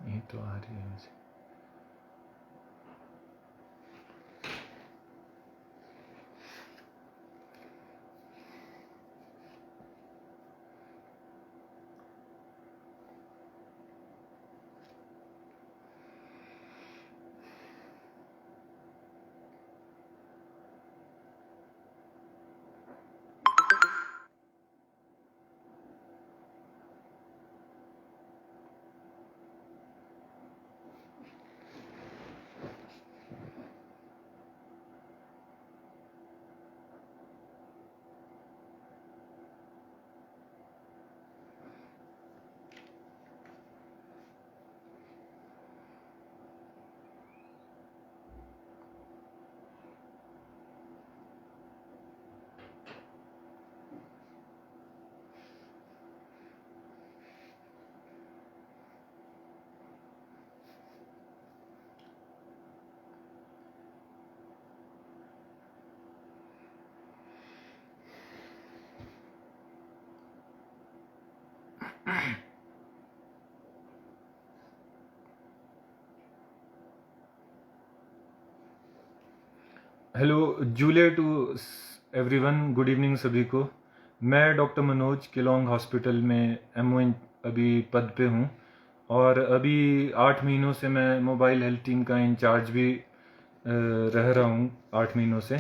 ये तो आ रही है मुझे। Hello Julia to everyone, good evening सभी को। मैं डॉक्टर मनोज केलोंग हॉस्पिटल में एमओ अभी पद पे हूँ और अभी 8 महीनों से मैं मोबाइल हेल्थ टीम का इंचार्ज भी रह रहा हूँ 8 महीनों से।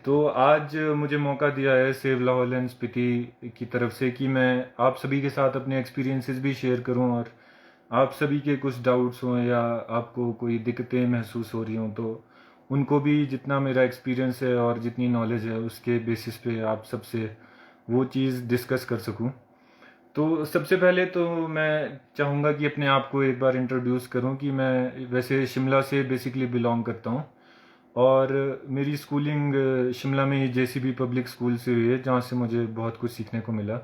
तो आज मुझे मौका दिया है सेव लाहौल एंड स्पीति की तरफ से कि मैं आप सभी के साथ अपने एक्सपीरियंसेस भी शेयर करूं और आप सभी के कुछ डाउट्स हों या आपको कोई दिक्कतें महसूस हो रही हों तो उनको भी जितना मेरा एक्सपीरियंस है और जितनी नॉलेज है उसके बेसिस पे आप सबसे वो चीज़ डिस्कस कर सकूं। तो सबसे पहले तो मैं चाहूँगा कि अपने आप को एक बार इंट्रोड्यूस करूं कि मैं वैसे शिमला से बेसिकली बिलोंग करता हूं और मेरी स्कूलिंग शिमला में ही जेसीबी पब्लिक स्कूल से हुई है जहाँ से मुझे बहुत कुछ सीखने को मिला।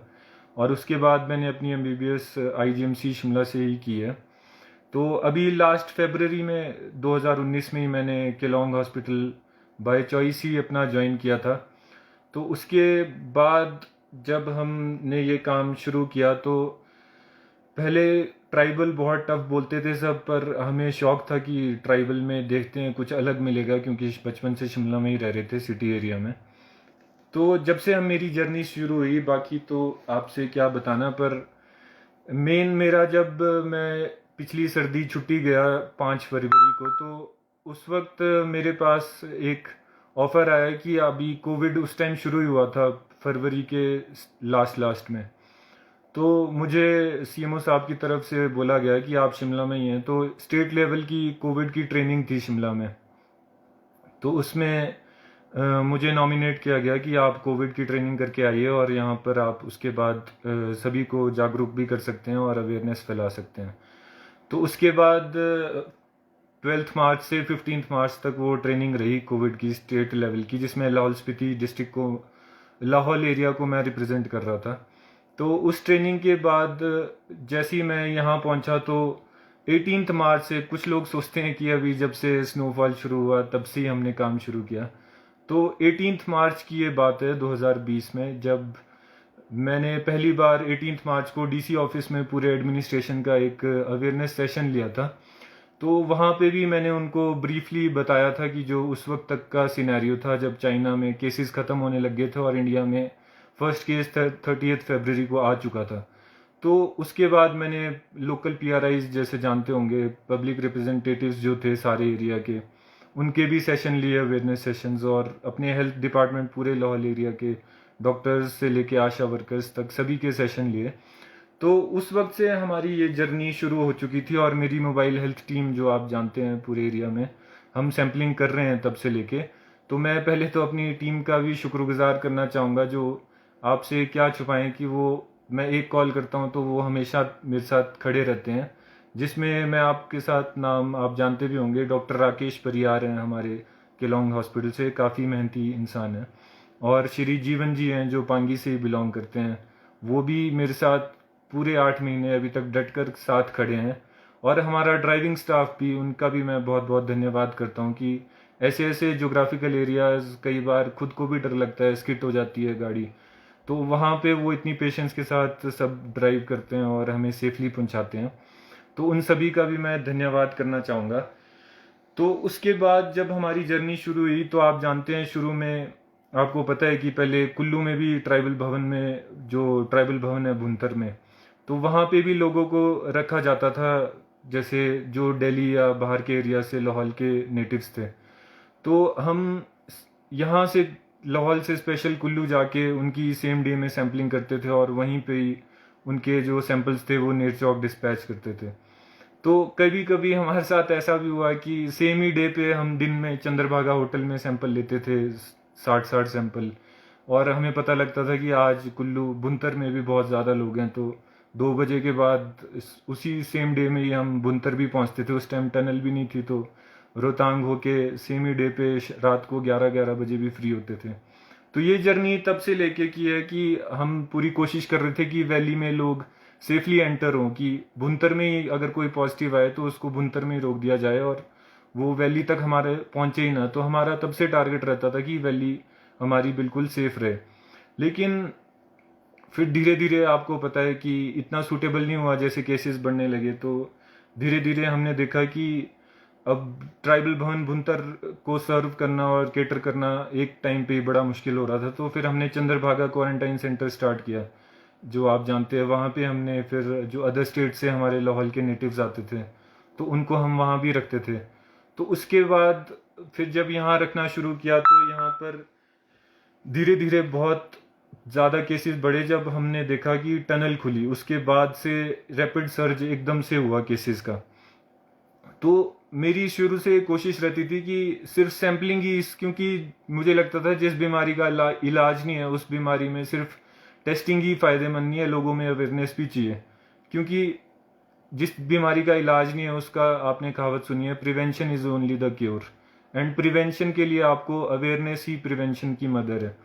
और उसके बाद मैंने अपनी एमबीबीएस आईजीएमसी शिमला से ही की है। तो अभी लास्ट फरवरी में 2019 में ही मैंने केलोंग हॉस्पिटल बाय चॉइस ही अपना ज्वाइन किया था। तो उसके बाद जब हमने ये काम शुरू किया तो पहले ट्राइबल बहुत टफ बोलते थे सब, पर हमें शौक था कि ट्राइबल में देखते हैं कुछ अलग मिलेगा क्योंकि बचपन से शिमला में ही रह रहे थे सिटी एरिया में। तो जब से हम मेरी जर्नी शुरू हुई, बाकी तो आपसे क्या बताना, पर मेन मेरा जब मैं पिछली सर्दी छुट्टी गया 5 फरवरी को, तो उस वक्त मेरे पास एक ऑफर आया कि अभी कोविड उस टाइम शुरू ही हुआ था फरवरी के लास्ट में। तो मुझे सीएमओ साहब की तरफ से बोला गया कि आप शिमला में ही हैं, तो स्टेट लेवल की कोविड की ट्रेनिंग थी शिमला में। तो उसमें मुझे नॉमिनेट किया गया कि आप कोविड की ट्रेनिंग करके आइए और यहाँ पर आप उसके बाद सभी को जागरूक भी कर सकते हैं और अवेयरनेस फैला सकते हैं। तो उसके बाद 12 मार्च से 15 मार्च तक वो ट्रेनिंग रही कोविड की स्टेट लेवल की, जिसमें लाहौल स्पीति डिस्ट्रिक्ट को, लाहौल एरिया को मैं रिप्रेजेंट कर रहा था। तो उस ट्रेनिंग के बाद जैसे ही मैं यहाँ पहुँचा तो 18 मार्च से, कुछ लोग सोचते हैं कि अभी जब से स्नोफॉल शुरू हुआ तब से ही हमने काम शुरू किया, तो 18 मार्च की ये बात है 2020 में, जब मैंने पहली बार 18 मार्च को डीसी ऑफिस में पूरे एडमिनिस्ट्रेशन का एक अवेयरनेस सेशन लिया था। तो वहाँ पे भी मैंने उनको ब्रीफली बताया था कि जो उस वक्त तक का सिनेरियो था जब चाइना में केसेस ख़त्म होने लग गए थे और इंडिया में फर्स्ट केस 30 फरवरी को आ चुका था। तो उसके बाद मैंने लोकल पीआरआईज, जैसे जानते होंगे, पब्लिक रिप्रेजेंटेटिव्स जो थे सारे एरिया के, उनके भी सेशन लिए, अवेयरनेस सेशंस, और अपने हेल्थ डिपार्टमेंट पूरे लाहौल एरिया के डॉक्टर्स से लेके आशा वर्कर्स तक सभी के सेशन लिए। तो उस वक्त से हमारी ये जर्नी शुरू हो चुकी थी और मेरी मोबाइल हेल्थ टीम, जो आप जानते हैं पूरे एरिया में हम सैम्पलिंग कर रहे हैं तब से लेके। तो मैं पहले तो अपनी टीम का भी शुक्रगुजार करना चाहूँगा, जो आपसे क्या छुपाएं कि वो, मैं एक कॉल करता हूँ तो वो हमेशा मेरे साथ खड़े रहते हैं, जिसमें मैं आपके साथ नाम आप जानते भी होंगे, डॉक्टर राकेश परियार हैं हमारे केलोंग हॉस्पिटल से, काफ़ी मेहनती इंसान हैं। और श्री जीवन जी हैं जो पांगी से बिलोंग करते हैं, वो भी मेरे साथ पूरे 8 महीने अभी तक डट कर साथ खड़े हैं। और हमारा ड्राइविंग स्टाफ भी, उनका भी मैं बहुत बहुत धन्यवाद करता हूँ कि ऐसे ऐसे जोग्राफिकल एरियाज, कई बार खुद को भी डर लगता है, स्किट हो जाती है गाड़ी, तो वहाँ पे वो इतनी पेशेंस के साथ सब ड्राइव करते हैं और हमें सेफली पहुँचाते हैं। तो उन सभी का भी मैं धन्यवाद करना चाहूँगा। तो उसके बाद जब हमारी जर्नी शुरू हुई तो आप जानते हैं शुरू में आपको पता है कि पहले कुल्लू में भी ट्राइबल भवन में, जो ट्राइबल भवन है भुंतर में, तो वहाँ पे भी लोगों को रखा जाता था, जैसे जो दिल्ली या बाहर के एरिया से लाहौल के नेटिव्स थे। तो हम यहाँ से लाहौल से स्पेशल कुल्लू जाके उनकी सेम डे में सैम्पलिंग करते थे और वहीं पे ही उनके जो सैंपल्स थे वो नेरचौक डिस्पैच करते थे। तो कभी कभी हमारे साथ ऐसा भी हुआ कि सेम ही डे पे हम दिन में चंद्रभागा होटल में सैंपल लेते थे, 60 सैंपल, और हमें पता लगता था कि आज कुल्लू बुनतर में भी बहुत ज़्यादा लोग हैं, तो 2 बजे के बाद उसी सेम डे में ही हम बुनतर भी पहुंचते थे। उस टाइम टनल भी नहीं थी, तो रोहतांग होके सेम ही डे पे रात को 11-11 बजे भी फ्री होते थे। तो ये जर्नी तब से लेके की है कि हम पूरी कोशिश कर रहे थे कि वैली में लोग सेफली एंटर हों, कि भुंतर में ही अगर कोई पॉजिटिव आए तो उसको भुंतर में ही रोक दिया जाए और वो वैली तक हमारे पहुंचे ही ना। तो हमारा तब से टारगेट रहता था कि वैली हमारी बिल्कुल सेफ रहे। लेकिन फिर धीरे धीरे आपको पता है कि इतना सूटेबल नहीं हुआ, जैसे केसेस बढ़ने लगे तो धीरे धीरे हमने देखा कि अब ट्राइबल भवन भुंतर को सर्व करना और केटर करना एक टाइम पे बड़ा मुश्किल हो रहा था। तो फिर हमने चंद्रभागा क्वारंटाइन सेंटर स्टार्ट किया, जो आप जानते हैं। वहाँ पे हमने फिर जो अदर स्टेट से हमारे लाहौल के नेटिव्स आते थे तो उनको हम वहाँ भी रखते थे। तो उसके बाद फिर जब यहाँ रखना शुरू किया तो यहाँ पर धीरे धीरे बहुत ज़्यादा केसेस बढ़े। जब हमने देखा कि टनल खुली उसके बाद से रैपिड सर्ज एकदम से हुआ केसेस का। तो मेरी शुरू से कोशिश रहती थी कि सिर्फ सैम्पलिंग ही क्योंकि मुझे लगता था जिस बीमारी का इलाज नहीं है उस बीमारी में सिर्फ टेस्टिंग ही फायदेमंद नहीं है, लोगों में अवेयरनेस भी चाहिए। क्योंकि जिस बीमारी का इलाज नहीं है उसका आपने कहावत सुनी है, prevention is only the cure. And prevention के लिए आपको अवेयरनेस ही प्रिवेंशन की मदद है,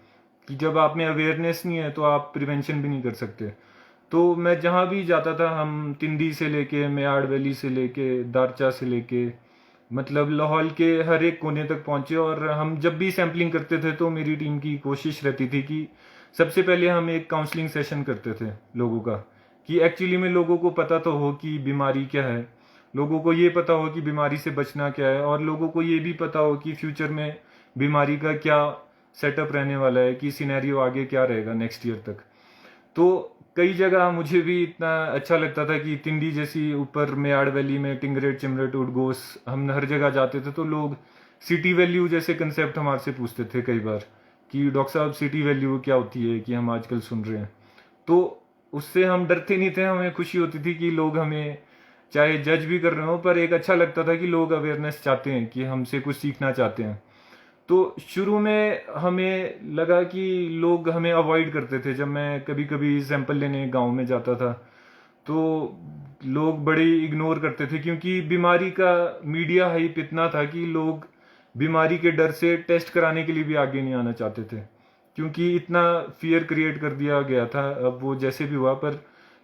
कि जब आप में अवेयरनेस नहीं है तो आप प्रिवेंशन भी नहीं कर सकते। तो मैं जहाँ भी जाता था, हम तिंदी से लेके मेयाड़ वैली से लेके दारचा से लेके मतलब लाहौल के हर एक कोने तक पहुँचे। और हम जब भी सैम्पलिंग करते थे तो मेरी टीम की कोशिश रहती थी कि सबसे पहले हम एक काउंसलिंग सेशन करते थे लोगों का, कि एक्चुअली में लोगों को पता तो हो कि बीमारी क्या है, लोगों को ये पता हो कि बीमारी से बचना क्या है, और लोगों को ये भी पता हो कि फ्यूचर में बीमारी का क्या सेटअप रहने वाला है, कि सिनेरियो आगे क्या रहेगा नेक्स्ट ईयर तक। तो कई जगह मुझे भी इतना अच्छा लगता था कि तिंडी जैसी ऊपर मेयाड़ वैली में टिंगरेट चिमरेट उडगोस हम हर जगह जाते थे तो लोग सिटी वैल्यू जैसे कंसेप्ट हमारे से पूछते थे कई बार कि डॉक्टर साहब सिटी वैल्यू क्या होती है, कि हम आजकल सुन रहे हैं। तो उससे हम डरते नहीं थे, हमें खुशी होती थी कि लोग हमें चाहे जज भी कर रहे हो पर एक अच्छा लगता था कि लोग अवेयरनेस चाहते हैं, कि हमसे कुछ सीखना चाहते हैं। तो शुरू में हमें लगा कि लोग हमें अवॉइड करते थे। जब मैं कभी कभी सैंपल लेने गांव में जाता था तो लोग बड़े इग्नोर करते थे, क्योंकि बीमारी का मीडिया हाइप इतना था कि लोग बीमारी के डर से टेस्ट कराने के लिए भी आगे नहीं आना चाहते थे, क्योंकि इतना फियर क्रिएट कर दिया गया था। अब वो जैसे भी हुआ, पर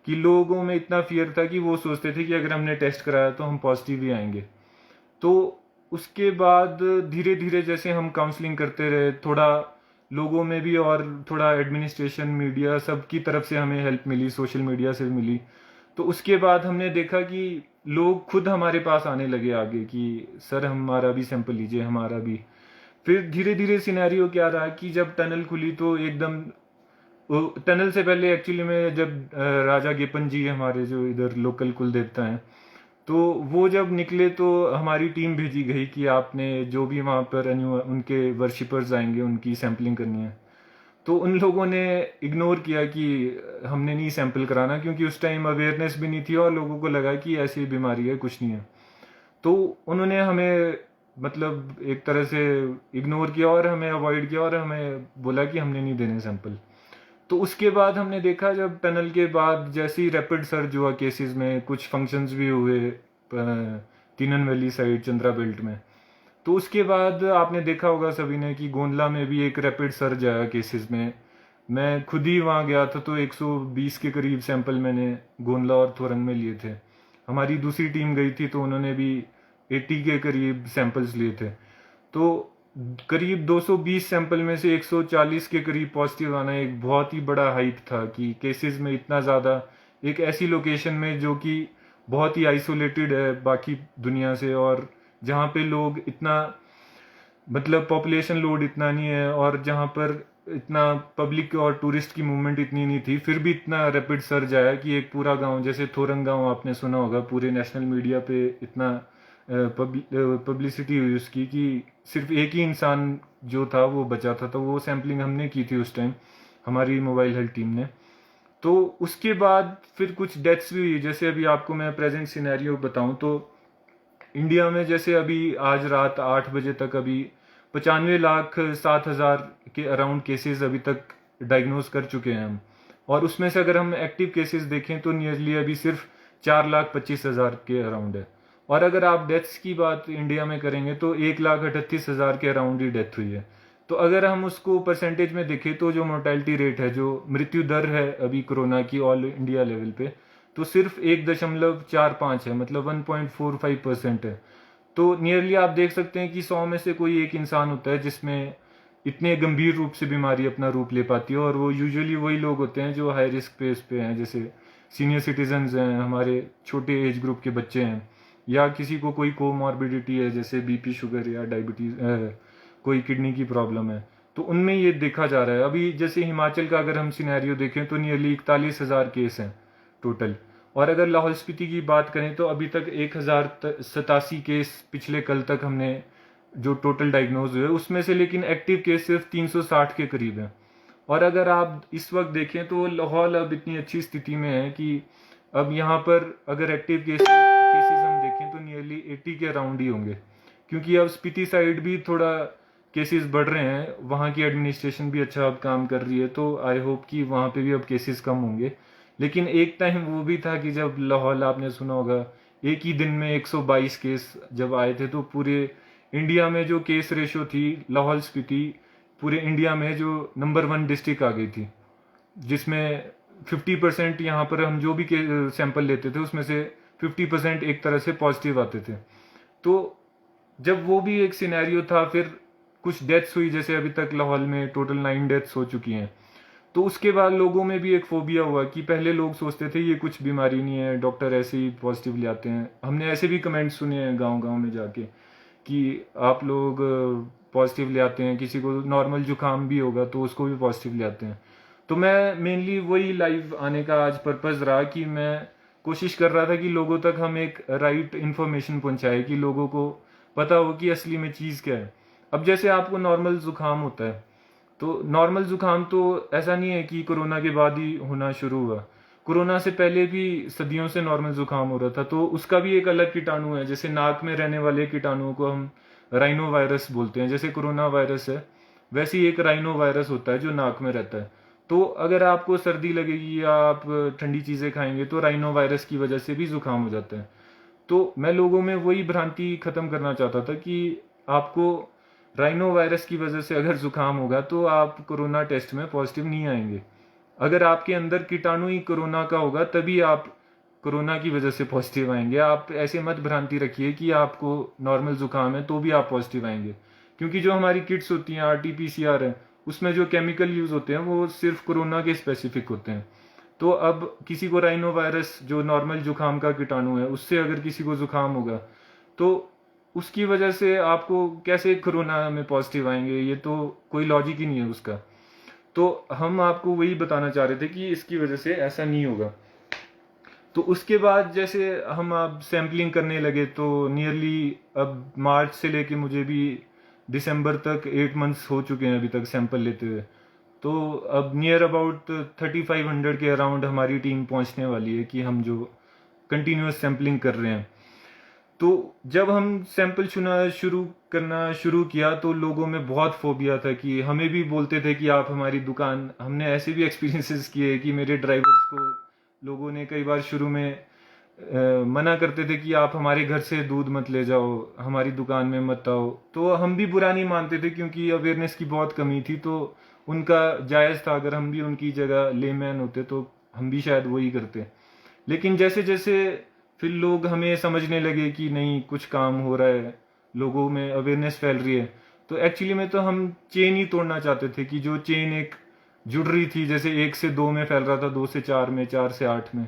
कि लोगों में इतना फियर था कि वो सोचते थे कि अगर हमने टेस्ट कराया तो हम पॉजिटिव ही आएंगे। तो उसके बाद धीरे धीरे जैसे हम काउंसलिंग करते रहे, थोड़ा लोगों में भी और थोड़ा एडमिनिस्ट्रेशन मीडिया सब की तरफ से हमें हेल्प मिली, सोशल मीडिया से मिली। तो उसके बाद हमने देखा कि लोग खुद हमारे पास आने लगे आगे कि सर हमारा भी सैंपल लीजिए, हमारा भी। फिर धीरे धीरे सिनेरियो क्या रहा कि जब टनल खुली तो एकदम टनल से पहले एक्चुअली में जब राजा गेपन जी हमारे जो इधर लोकल कुल देवता हैं, तो वो जब निकले तो हमारी टीम भेजी गई कि आपने जो भी वहाँ पर उनके वर्शिपर्स आएंगे उनकी सैंपलिंग करनी है। तो उन लोगों ने इग्नोर किया कि हमने नहीं सैंपल कराना, क्योंकि उस टाइम अवेयरनेस भी नहीं थी और लोगों को लगा कि ऐसी बीमारी है, कुछ नहीं है। तो उन्होंने हमें मतलब एक तरह से इग्नोर किया और हमें अवॉइड किया और हमें बोला कि हमने नहीं देने सैंपल। तो उसके बाद हमने देखा जब टनल के बाद जैसे ही रैपिड सर्ज हुआ केसेस में, कुछ फंक्शंस भी हुए तीनन वैली साइड चंद्रा बेल्ट में, तो उसके बाद आपने देखा होगा सभी ने कि गोंदला में भी एक रैपिड सर्ज आया केसेस में। मैं खुद ही वहाँ गया था तो 120 के करीब सैंपल मैंने गोंदला और थोरंग में लिए थे। हमारी दूसरी टीम गई थी तो उन्होंने भी 80 के करीब सैंपल्स लिए थे। तो करीब 220 सैंपल में से 140 के करीब पॉजिटिव आना एक बहुत ही बड़ा हाइप था, कि केसेस में इतना ज़्यादा एक ऐसी लोकेशन में जो कि बहुत ही आइसोलेटेड है बाकी दुनिया से, और जहाँ पे लोग इतना मतलब पॉपुलेशन लोड इतना नहीं है, और जहाँ पर इतना पब्लिक और टूरिस्ट की मूवमेंट इतनी नहीं थी, फिर भी इतना रैपिड सर्ज आया कि एक पूरा गांव, जैसे थोरंग गांव आपने सुना होगा, पूरे नेशनल मीडिया पे इतना पब्लिसिटी हुई उसकी कि सिर्फ एक ही इंसान जो था वो बचा था। तो वो सैम्पलिंग हमने की थी उस टाइम, हमारी मोबाइल हेल्थ टीम ने। तो उसके बाद फिर कुछ डेथ्स भी हुई। जैसे अभी आपको मैं प्रेजेंट सिनेरियो बताऊं तो इंडिया में जैसे अभी आज रात 8 बजे तक अभी 95,07,000 के अराउंड केसेस अभी तक डायग्नोज कर चुके हैं हम। और उसमें से अगर हम एक्टिव केसेस देखें तो नियरली अभी सिर्फ 4,25,000 के अराउंड है। और अगर आप डेथ्स की बात इंडिया में करेंगे तो 1,38,000 के अराउंड ही डेथ हुई है। तो अगर हम उसको परसेंटेज में देखें तो जो मोर्टेलिटी रेट है, जो मृत्यु दर है अभी कोरोना की ऑल इंडिया लेवल पे, तो सिर्फ 1.45 है, मतलब 1.45% है। तो नियरली आप देख सकते हैं कि 100 में से कोई एक इंसान होता है जिसमें इतने गंभीर रूप से बीमारी अपना रूप ले पाती है, और वो यूजुअली वही लोग होते हैं जो हाई रिस्क पे पे हैं, जैसे सीनियर सिटीजन्स हैं, हमारे छोटे एज ग्रुप के बच्चे हैं, या किसी को कोई कोमॉर्बिडिटी है जैसे बीपी, शुगर या डायबिटीज, कोई किडनी की प्रॉब्लम है। तो उनमें ये देखा जा रहा है। अभी जैसे हिमाचल का अगर हम सिनेरियो देखें तो नियरली 41,000 केस हैं टोटल। और अगर लाहौल स्पीति की बात करें तो अभी तक 1,087 केस पिछले कल तक हमने जो टोटल डायग्नोज हुए उसमें से, लेकिन एक्टिव केस सिर्फ 360 के करीब है। और अगर आप इस वक्त देखें तो लाहौल अब इतनी अच्छी स्थिति में है कि अब यहाँ पर अगर एक्टिव केसेस हम देखें तो नियरली 80 के अराउंड ही होंगे, क्योंकि अब स्पीति साइड भी थोड़ा केसेस बढ़ रहे हैं, वहाँ की एडमिनिस्ट्रेशन भी अच्छा अब काम कर रही है, तो आई होप कि वहाँ पे भी अब केसेस कम होंगे। लेकिन एक टाइम वो भी था कि जब लाहौल, आपने सुना होगा, एक ही दिन में 122 केस जब आए थे, तो पूरे इंडिया में जो केस रेशो थी, लाहौल स्पीति पूरे इंडिया में जो नंबर 1 डिस्ट्रिक्ट आ गई थी, जिसमें 50% यहाँ पर हम जो भी सैंपल लेते थे उसमें से 50% एक तरह से पॉजिटिव आते थे। तो जब वो भी एक सिनेरियो था, फिर कुछ डेथ्स हुई, जैसे अभी तक लाहौल में टोटल 9 डेथ्स हो चुकी हैं। तो उसके बाद लोगों में भी एक फोबिया हुआ कि पहले लोग सोचते थे ये कुछ बीमारी नहीं है, डॉक्टर ऐसे ही पॉजिटिव ले आते हैं। हमने ऐसे भी कमेंट्स सुने हैं गांव गांव में जाके कि आप लोग पॉजिटिव ले आते हैं, किसी को नॉर्मल जुकाम भी होगा तो उसको भी पॉजिटिव ले आते हैं। तो मैं मेनली वही लाइव आने का आज पर्पज़ रहा कि मैं कोशिश कर रहा था कि लोगों तक हम एक राइट इन्फॉर्मेशन पहुंचाए, कि लोगों को पता हो कि असली में चीज़ क्या है। अब जैसे आपको नॉर्मल जुकाम होता है, तो नॉर्मल जुकाम तो ऐसा नहीं है कि कोरोना के बाद ही होना शुरू हुआ, कोरोना से पहले भी सदियों से नॉर्मल जुकाम हो रहा था। तो उसका भी एक अलग कीटाणु है, जैसे नाक में रहने वाले कीटाणुओं को हम राइनो वायरस बोलते हैं। जैसे कोरोना वायरस है, वैसे ही एक राइनो वायरस होता है जो नाक में रहता है। तो अगर आपको सर्दी लगेगी या आप ठंडी चीज़ें खाएंगे तो राइनो वायरस की वजह से भी जुकाम हो जाता है। तो मैं लोगों में वही भ्रांति खत्म करना चाहता था कि आपको राइनो वायरस की वजह से अगर जुकाम होगा तो आप कोरोना टेस्ट में पॉजिटिव नहीं आएंगे। अगर आपके अंदर कीटाणु ही कोरोना का होगा तभी आप कोरोना की वजह से पॉजिटिव आएंगे। आप ऐसे मत भ्रांति रखिए कि आपको नॉर्मल जुकाम है तो भी आप पॉजिटिव आएंगे, क्योंकि जो हमारी किट्स होती हैं RT-PCR है, उसमें जो केमिकल यूज होते हैं वो सिर्फ कोरोना के स्पेसिफिक होते हैं। तो अब किसी को राइनो वायरस, जो नॉर्मल जुकाम का कीटाणु है, उससे अगर किसी को जुकाम होगा तो उसकी वजह से आपको कैसे कोरोना में पॉजिटिव आएंगे, ये तो कोई लॉजिक ही नहीं है उसका। तो हम आपको वही बताना चाह रहे थे कि इसकी वजह से ऐसा नहीं होगा। तो उसके बाद जैसे हम अब सैम्पलिंग करने लगे तो नियरली अब मार्च से लेके मुझे भी दिसंबर तक 8 मंथ्स हो चुके हैं अभी तक सैंपल लेते हुए। तो अब नियर अबाउट 3500 के अराउंड हमारी टीम पहुंचने वाली है कि हम जो कंटिन्यूस सैम्पलिंग कर रहे हैं। तो जब हम सैंपल करना शुरू किया तो लोगों में बहुत फोबिया था, कि हमें भी बोलते थे कि आप हमारी दुकान, हमने ऐसे भी एक्सपीरियंसेस किए कि मेरे ड्राइवर्स को लोगों ने कई बार शुरू में मना करते थे कि आप हमारे घर से दूध मत ले जाओ, हमारी दुकान में मत आओ। तो हम भी बुरा नहीं मानते थे क्योंकि अवेयरनेस की बहुत कमी थी, तो उनका जायज़ था। अगर हम भी उनकी जगह लेमैन होते तो हम भी शायद वही करते। लेकिन जैसे जैसे फिर लोग हमें समझने लगे कि नहीं, कुछ काम हो रहा है, लोगों में अवेयरनेस फैल रही है, तो एक्चुअली में तो हम चेन ही तोड़ना चाहते थे कि जो चेन एक जुड़ रही थी, जैसे 1 से 2 में फैल रहा था, 2 से 4 में, 4 से 8 में,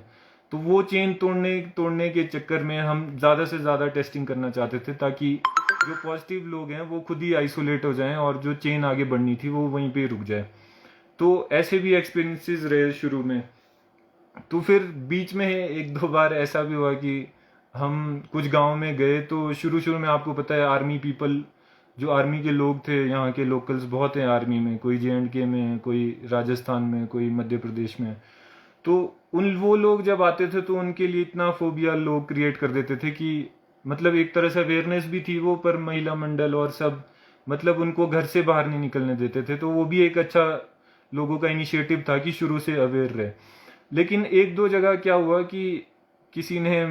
तो वो चेन तोड़ने के चक्कर में हम ज़्यादा से ज़्यादा टेस्टिंग करना चाहते थे, ताकि जो पॉजिटिव लोग हैं वो खुद ही आइसोलेट हो जाएं और जो चेन आगे बढ़नी थी वो वहीं पे रुक जाए। तो ऐसे भी एक्सपीरियंसेस रहे शुरू में। तो फिर बीच में एक दो बार ऐसा भी हुआ कि हम कुछ गांव में गए, तो शुरू शुरू में आपको पता है आर्मी पीपल, जो आर्मी के लोग थे, यहाँ के लोकल्स बहुत हैं आर्मी में, कोई JNK में है, कोई राजस्थान में, कोई मध्य प्रदेश में। तो वो लोग जब आते थे तो उनके लिए इतना फोबिया लोग क्रिएट कर देते थे कि मतलब एक तरह से अवेयरनेस भी थी वो, पर महिला मंडल और सब मतलब उनको घर से बाहर नहीं निकलने देते थे। तो वो भी एक अच्छा लोगों का इनिशिएटिव था कि शुरू से अवेयर रहे। लेकिन एक दो जगह क्या हुआ कि किसी ने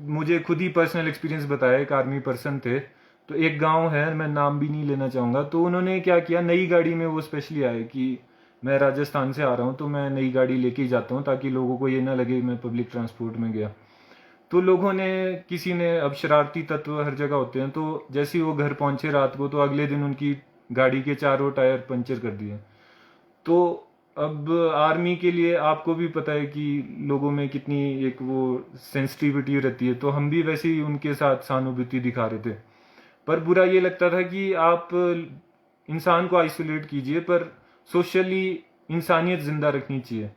मुझे खुद ही पर्सनल एक्सपीरियंस बताया, एक आर्मी पर्सन थे, तो एक गांव है, मैं नाम भी नहीं लेना चाहूँगा, तो उन्होंने क्या किया, नई गाड़ी में वो स्पेशली आए कि मैं राजस्थान से आ रहा हूँ तो मैं नई गाड़ी लेके ही जाता हूँ ताकि लोगों को ये ना लगे मैं पब्लिक ट्रांसपोर्ट में गया। तो लोगों ने, किसी ने, अब शरारती तत्व हर जगह होते हैं, तो जैसे ही वो घर पहुंचे रात को, तो अगले दिन उनकी गाड़ी के चारों टायर पंचर कर दिए। तो अब आर्मी के लिए आपको भी पता है कि लोगों में कितनी एक वो सेंसिटिविटी रहती है, तो हम भी वैसे ही उनके साथ सहानुभूति दिखा रहे थे। पर बुरा ये लगता था कि आप इंसान को आइसोलेट कीजिए, पर सोशली इंसानियत जिंदा रखनी चाहिए।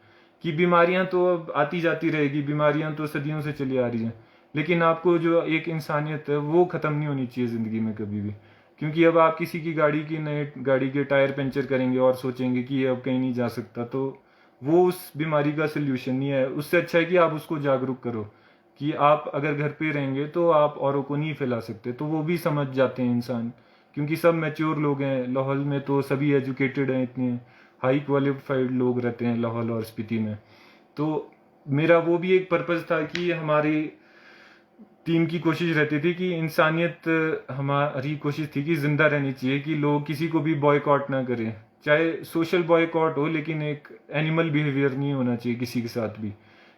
कि बीमारियां तो अब आती जाती रहेगी, बीमारियां तो सदियों से चली आ रही हैं, लेकिन आपको जो एक इंसानियत है वो ख़त्म नहीं होनी चाहिए ज़िंदगी में कभी भी। क्योंकि अब आप किसी की नए गाड़ी के टायर पंचर करेंगे और सोचेंगे कि ये अब कहीं नहीं जा सकता, तो वो उस बीमारी का सोल्यूशन नहीं है। उससे अच्छा है कि आप उसको जागरूक करो कि आप अगर घर पे रहेंगे तो आप औरों को नहीं फैला सकते। तो वो भी समझ जाते हैं इंसान, क्योंकि सब मैच्योर लोग हैं। लाहौल में तो सभी एजुकेटेड हैं, इतने हाई क्वालिफाइड लोग रहते हैं लाहौल और स्पीति में। तो मेरा वो भी एक पर्पज़ था कि हमारी टीम की कोशिश रहती थी कि इंसानियत, हमारी कोशिश थी कि जिंदा रहनी चाहिए, कि लोग किसी को भी बॉयकॉट ना करें, चाहे सोशल बॉयकॉट हो, लेकिन एक एनिमल बिहेवियर नहीं होना चाहिए किसी के साथ भी।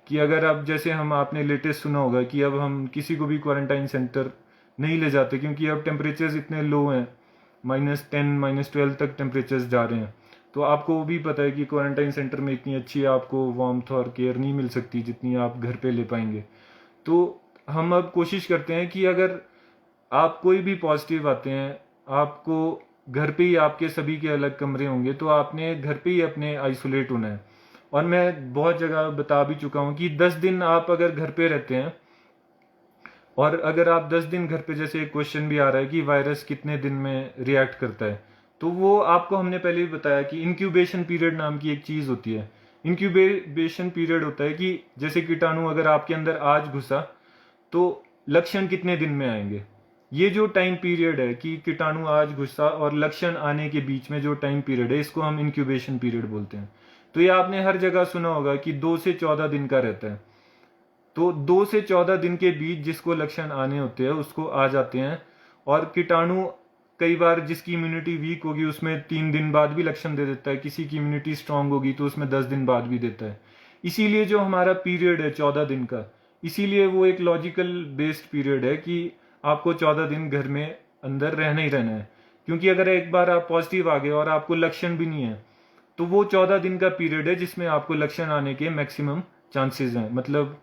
कि अगर अब जैसे हम, आपने लेटेस्ट सुना होगा कि अब हम किसी को भी क्वारंटाइन सेंटर नहीं ले जाते, क्योंकि अब टेम्परेचर्स इतने लो हैं, -10 -12 तक टेम्परेचर्स जा रहे हैं। तो आपको वो भी पता है कि क्वारंटाइन सेंटर में इतनी अच्छी आपको वार्मथ और केयर नहीं मिल सकती जितनी आप घर पे ले पाएंगे। तो हम अब कोशिश करते हैं कि अगर आप कोई भी पॉजिटिव आते हैं, आपको घर पे ही, आपके सभी के अलग कमरे होंगे, तो आपने घर पे ही अपने आइसोलेट होना है। और मैं बहुत जगह बता भी चुका हूँ कि 10 दिन आप अगर घर पे रहते हैं, और अगर आप 10 दिन घर पे, जैसे एक क्वेश्चन भी आ रहा है कि वायरस कितने दिन में रिएक्ट करता है, तो वो आपको हमने पहले भी बताया कि इंक्यूबेशन पीरियड नाम की एक चीज़ होती है। इंक्यूबेशन पीरियड होता है कि जैसे कीटाणु अगर आपके अंदर आज घुसा तो लक्षण कितने दिन में आएंगे। ये जो टाइम पीरियड है कि कीटाणु आज घुसा और लक्षण आने के बीच में जो टाइम पीरियड है, इसको हम इंक्यूबेशन पीरियड बोलते हैं। तो ये आपने हर जगह सुना होगा कि 2 से 14 दिन का रहता है। तो 2 से 14 दिन के बीच जिसको लक्षण आने होते हैं उसको आ जाते हैं। और कीटाणु कई बार, जिसकी इम्यूनिटी वीक होगी उसमें 3 दिन बाद भी लक्षण दे देता है, किसी की इम्यूनिटी स्ट्रांग होगी तो उसमें 10 दिन बाद भी देता है। इसीलिए जो हमारा पीरियड है 14 दिन का, इसीलिए वो एक लॉजिकल बेस्ड पीरियड है कि आपको 14 दिन घर में अंदर रहना ही रहना है। क्योंकि अगर एक बार आप पॉजिटिव आ गए और आपको लक्षण भी नहीं है, तो वो 14 दिन का पीरियड है जिसमें आपको लक्षण आने के मैक्सिमम चांसेस हैं। मतलब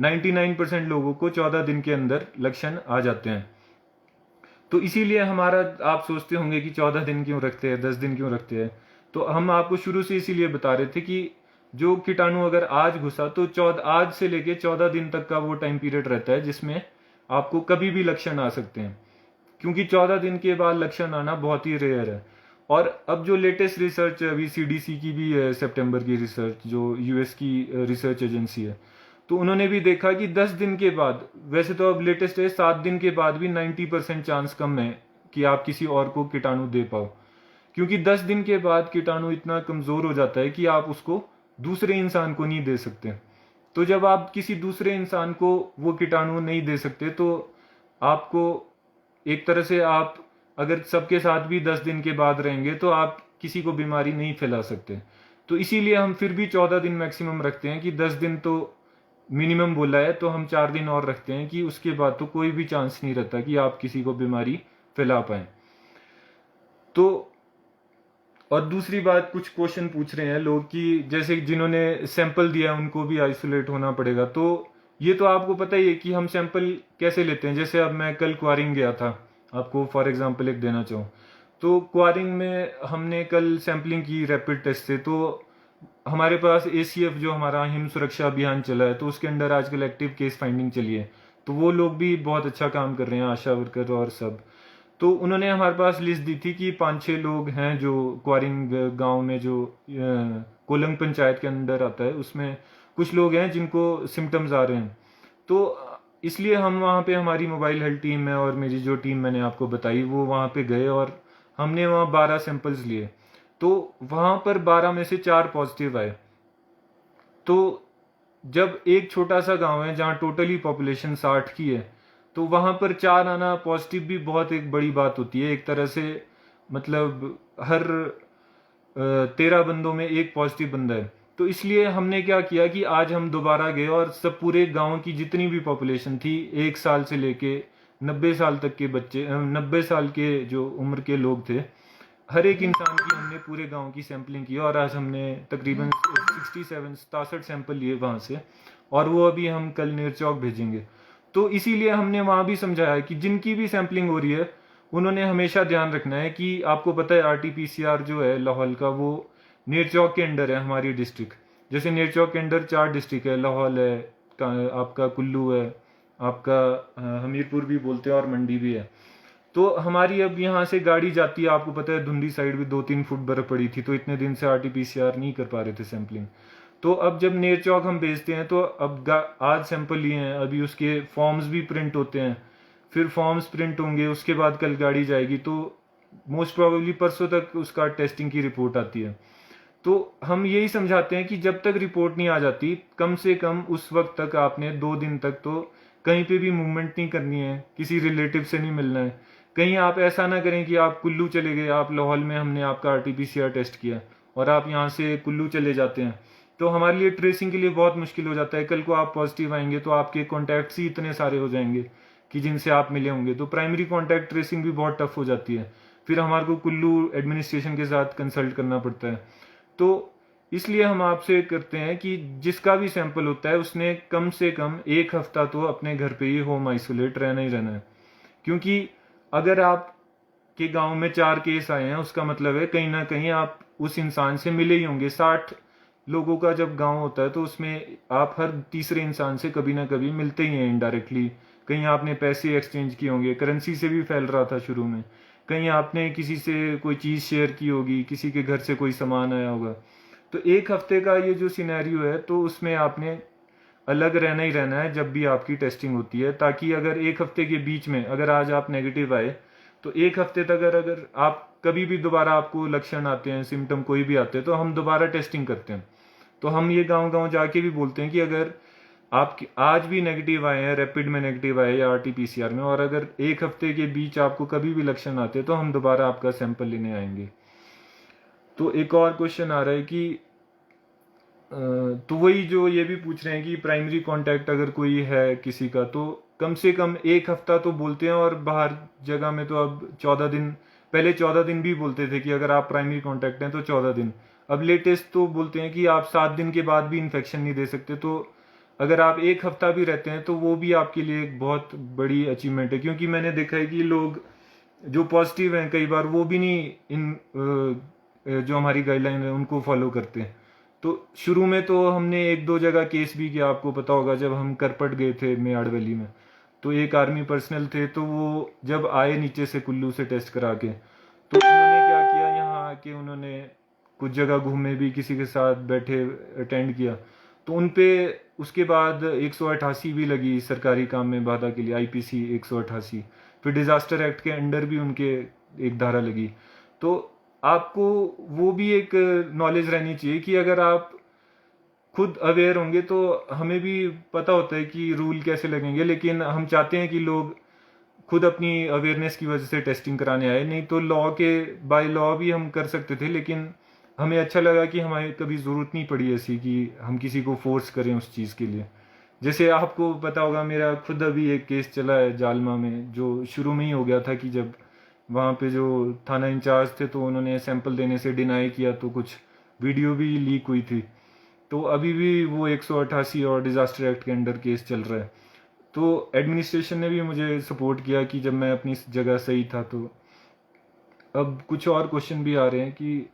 99% लोगों को 14 दिन के अंदर लक्षण आ जाते हैं। तो इसीलिए हमारा, आप सोचते होंगे कि 14 दिन क्यों रखते हैं, 10 दिन क्यों रखते हैं। तो हम आपको शुरू से इसीलिए बता रहे थे कि जो कीटाणु अगर आज घुसा तो आज से लेके 14 दिन तक का वो टाइम पीरियड रहता है जिसमें आपको कभी भी लक्षण आ सकते हैं। क्योंकि 14 दिन के बाद लक्षण आना बहुत ही रेयर है। और अब जो लेटेस्ट रिसर्च, अभी CDC की भी है, सितंबर की रिसर्च, जो US की रिसर्च एजेंसी है, तो उन्होंने भी देखा कि 10 दिन के बाद, वैसे तो अब लेटेस्ट है 7 दिन के बाद भी 90% चांस कम है कि आप किसी और को कीटाणु दे पाओ। क्योंकि 10 दिन के बाद कीटाणु इतना कमजोर हो जाता है कि आप उसको दूसरे इंसान को नहीं दे सकते। तो जब आप किसी दूसरे इंसान को वो कीटाणु नहीं दे सकते, तो आपको एक तरह से, आप अगर सबके साथ भी 10 दिन के बाद रहेंगे तो आप किसी को बीमारी नहीं फैला सकते। तो इसीलिए हम फिर भी 14 दिन मैक्सिमम रखते हैं कि 10 दिन तो मिनिमम बोला है, तो हम 4 दिन और रखते हैं कि उसके बाद तो कोई भी चांस नहीं रहता कि आप किसी को बीमारी फैला पाए। तो और दूसरी बात, कुछ क्वेश्चन पूछ रहे हैं लोग कि जैसे जिन्होंने सैंपल दिया उनको भी आइसोलेट होना पड़ेगा। तो ये तो आपको पता ही है कि हम सैंपल कैसे लेते हैं। जैसे अब मैं कल क्वारिंग गया था, आपको फॉर एग्जांपल एक देना चाहूँ, तो क्वारिंग में हमने कल सैंपलिंग की रैपिड टेस्ट से। तो हमारे पास ACF जो हमारा हिम सुरक्षा अभियान चला है, तो उसके अंडर आजकल एक्टिव केस फाइंडिंग चली है, तो वो लोग भी बहुत अच्छा काम कर रहे हैं, आशा वर्कर और सब। तो उन्होंने हमारे पास लिस्ट दी थी कि 5-6 लोग हैं जो क्वारिंग गांव में, जो कोलंग पंचायत के अंदर आता है, उसमें कुछ लोग हैं जिनको सिम्टम्स आ रहे हैं। तो इसलिए हम वहाँ पे, हमारी मोबाइल हेल्थ टीम है और मेरी जो टीम मैंने आपको बताई, वो वहाँ पे गए और हमने वहाँ 12 सैंपल्स लिए। तो वहाँ पर 12 में से 4 पॉजिटिव आए। तो जब एक छोटा सा गांव है जहाँ टोटली पॉपुलेशन 60 की है, तो वहाँ पर 4 आना पॉजिटिव भी बहुत एक बड़ी बात होती है एक तरह से। मतलब हर 13 बंदों में एक पॉजिटिव बंदा है। तो इसलिए हमने क्या किया कि आज हम दोबारा गए और सब पूरे गांव की जितनी भी पॉपुलेशन थी, 1 साल से लेके 90 साल तक के बच्चे, 90 साल के जो उम्र के लोग थे, हर एक इंसान की हमने पूरे गांव की सैंपलिंग की और आज हमने तकरीबन 67 सैंपल लिए वहां से, और वो अभी हम कल नेरचौक भेजेंगे। तो इसीलिए हमने वहां भी समझाया कि जिनकी भी सैंपलिंग हो रही है, उन्होंने हमेशा ध्यान रखना है कि आपको पता है RT-PCR जो है लाहौल का, वो नेरचौक के अंडर है हमारी डिस्ट्रिक्ट। जैसे नेरचौक के अंडर 4 डिस्ट्रिक्ट है, लाहौल है, आपका कुल्लू है, आपका हमीरपुर भी बोलते हैं, और मंडी भी है। तो हमारी अब यहाँ से गाड़ी जाती है, आपको पता है धुंधी साइड भी 2-3 फुट बर्फ पड़ी थी, तो इतने दिन से RT-PCR नहीं कर पा रहे थे सैंपलिंग। तो अब जब नेरचौक हम भेजते हैं, तो अब आज सैंपल लिए हैं, अभी उसके फॉर्म्स भी प्रिंट होते हैं, फिर फॉर्म्स प्रिंट होंगे, उसके बाद कल गाड़ी जाएगी, तो मोस्ट प्रोबेबली परसों तक उसका टेस्टिंग की रिपोर्ट आती है। तो हम यही समझाते हैं कि जब तक रिपोर्ट नहीं आ जाती, कम से कम उस वक्त तक आपने 2 दिन तक तो कहीं पे भी मूवमेंट नहीं करनी है, किसी रिलेटिव से नहीं मिलना है। कहीं आप ऐसा ना करें कि आप कुल्लू चले गए, आप लाहौल में हमने आपका RT-PCR टेस्ट किया और आप यहाँ से कुल्लू चले जाते हैं, तो हमारे लिए ट्रेसिंग के लिए बहुत मुश्किल हो जाता है। कल को आप पॉजिटिव आएंगे तो आपके कॉन्टैक्ट्स ही इतने सारे हो जाएंगे कि जिनसे आप मिले होंगे, तो प्राइमरी कॉन्टैक्ट ट्रेसिंग भी बहुत टफ हो जाती है। फिर हमारे को कुल्लू एडमिनिस्ट्रेशन के साथ कंसल्ट करना पड़ता है। तो इसलिए हम आपसे करते हैं कि जिसका भी सैंपल होता है, उसने कम से कम 1 हफ्ता तो अपने घर पे ही होम आइसोलेट रहना ही रहना है। क्योंकि अगर आप के गांव में 4 केस आए हैं, उसका मतलब है कहीं ना कहीं आप उस इंसान से मिले ही होंगे। 60 लोगों का जब गांव होता है, तो उसमें आप हर तीसरे इंसान से कभी ना कभी मिलते ही हैं इनडायरेक्टली। कहीं आपने पैसे एक्सचेंज किए होंगे, करेंसी से भी फैल रहा था शुरू में, कहीं आपने किसी से कोई चीज़ शेयर की होगी, किसी के घर से कोई सामान आया होगा। तो 1 हफ्ते का ये जो सिनेरियो है, तो उसमें आपने अलग रहना ही रहना है जब भी आपकी टेस्टिंग होती है, ताकि अगर 1 हफ्ते के बीच में अगर आज आप नेगेटिव आए, तो 1 हफ्ते तक अगर आप कभी भी दोबारा आपको लक्षण आते हैं, सिम्टम कोई भी आते हैं, तो हम दोबारा टेस्टिंग करते हैं। तो हम ये गांव गांव जाके भी बोलते हैं कि अगर आप आज भी नेगेटिव आए हैं, रैपिड में नेगेटिव आए या RT-PCR में, और अगर 1 हफ्ते के बीच आपको कभी भी लक्षण आते हैं, तो हम दोबारा आपका सैंपल लेने आएंगे। तो एक और क्वेश्चन आ रहा है कि तो वही जो ये भी पूछ रहे हैं कि प्राइमरी कांटेक्ट अगर कोई है किसी का, तो कम से कम 1 हफ्ता तो बोलते हैं, और बाहर जगह में तो अब 14 दिन, पहले 14 दिन भी बोलते थे कि अगर आप प्राइमरी कांटेक्ट हैं तो 14 दिन। अब लेटेस्ट तो बोलते हैं कि आप 7 दिन के बाद भी इन्फेक्शन नहीं दे सकते। तो अगर आप 1 हफ्ता भी रहते हैं, तो वो भी आपके लिए एक बहुत बड़ी अचीवमेंट है। क्योंकि मैंने देखा है कि लोग जो पॉजिटिव हैं, कई बार वो भी नहीं जो हमारी गाइडलाइन है उनको फॉलो करते हैं। तो शुरू में तो हमने 1-2 जगह केस भी किया, आपको पता होगा, जब हम करपट गए थे मेयाड़ वैली में, तो एक आर्मी पर्सनल थे, तो वो जब आए नीचे से कुल्लू से टेस्ट करा के, तो उन्होंने क्या किया, यहाँ आके उन्होंने कुछ जगह घूमे भी, किसी के साथ बैठे, अटेंड किया, तो उन पे उसके बाद 188 भी लगी सरकारी काम में बाधा के लिए, IPC 188। फिर डिजास्टर एक्ट के अंडर भी उनके एक धारा लगी। तो आपको वो भी एक नॉलेज रहनी चाहिए कि अगर आप खुद अवेयर होंगे, तो हमें भी पता होता है कि रूल कैसे लगेंगे, लेकिन हम चाहते हैं कि लोग खुद अपनी अवेयरनेस की वजह से टेस्टिंग कराने आए। नहीं तो बाय लॉ भी हम कर सकते थे, लेकिन हमें अच्छा लगा कि हमें कभी ज़रूरत नहीं पड़ी ऐसी कि हम किसी को फोर्स करें उस चीज़ के लिए। जैसे आपको पता होगा, मेरा खुद अभी एक केस चला है जालमा में, जो शुरू में ही हो गया था कि जब वहाँ पे जो थाना इंचार्ज थे, तो उन्होंने सैंपल देने से डिनाई किया, तो कुछ वीडियो भी लीक हुई थी। तो अभी भी वो 188 और डिज़ास्टर एक्ट के अंडर केस चल रहा है। तो एडमिनिस्ट्रेशन ने भी मुझे सपोर्ट किया कि जब मैं अपनी जगह सही था। तो अब कुछ और क्वेश्चन भी आ रहे हैं कि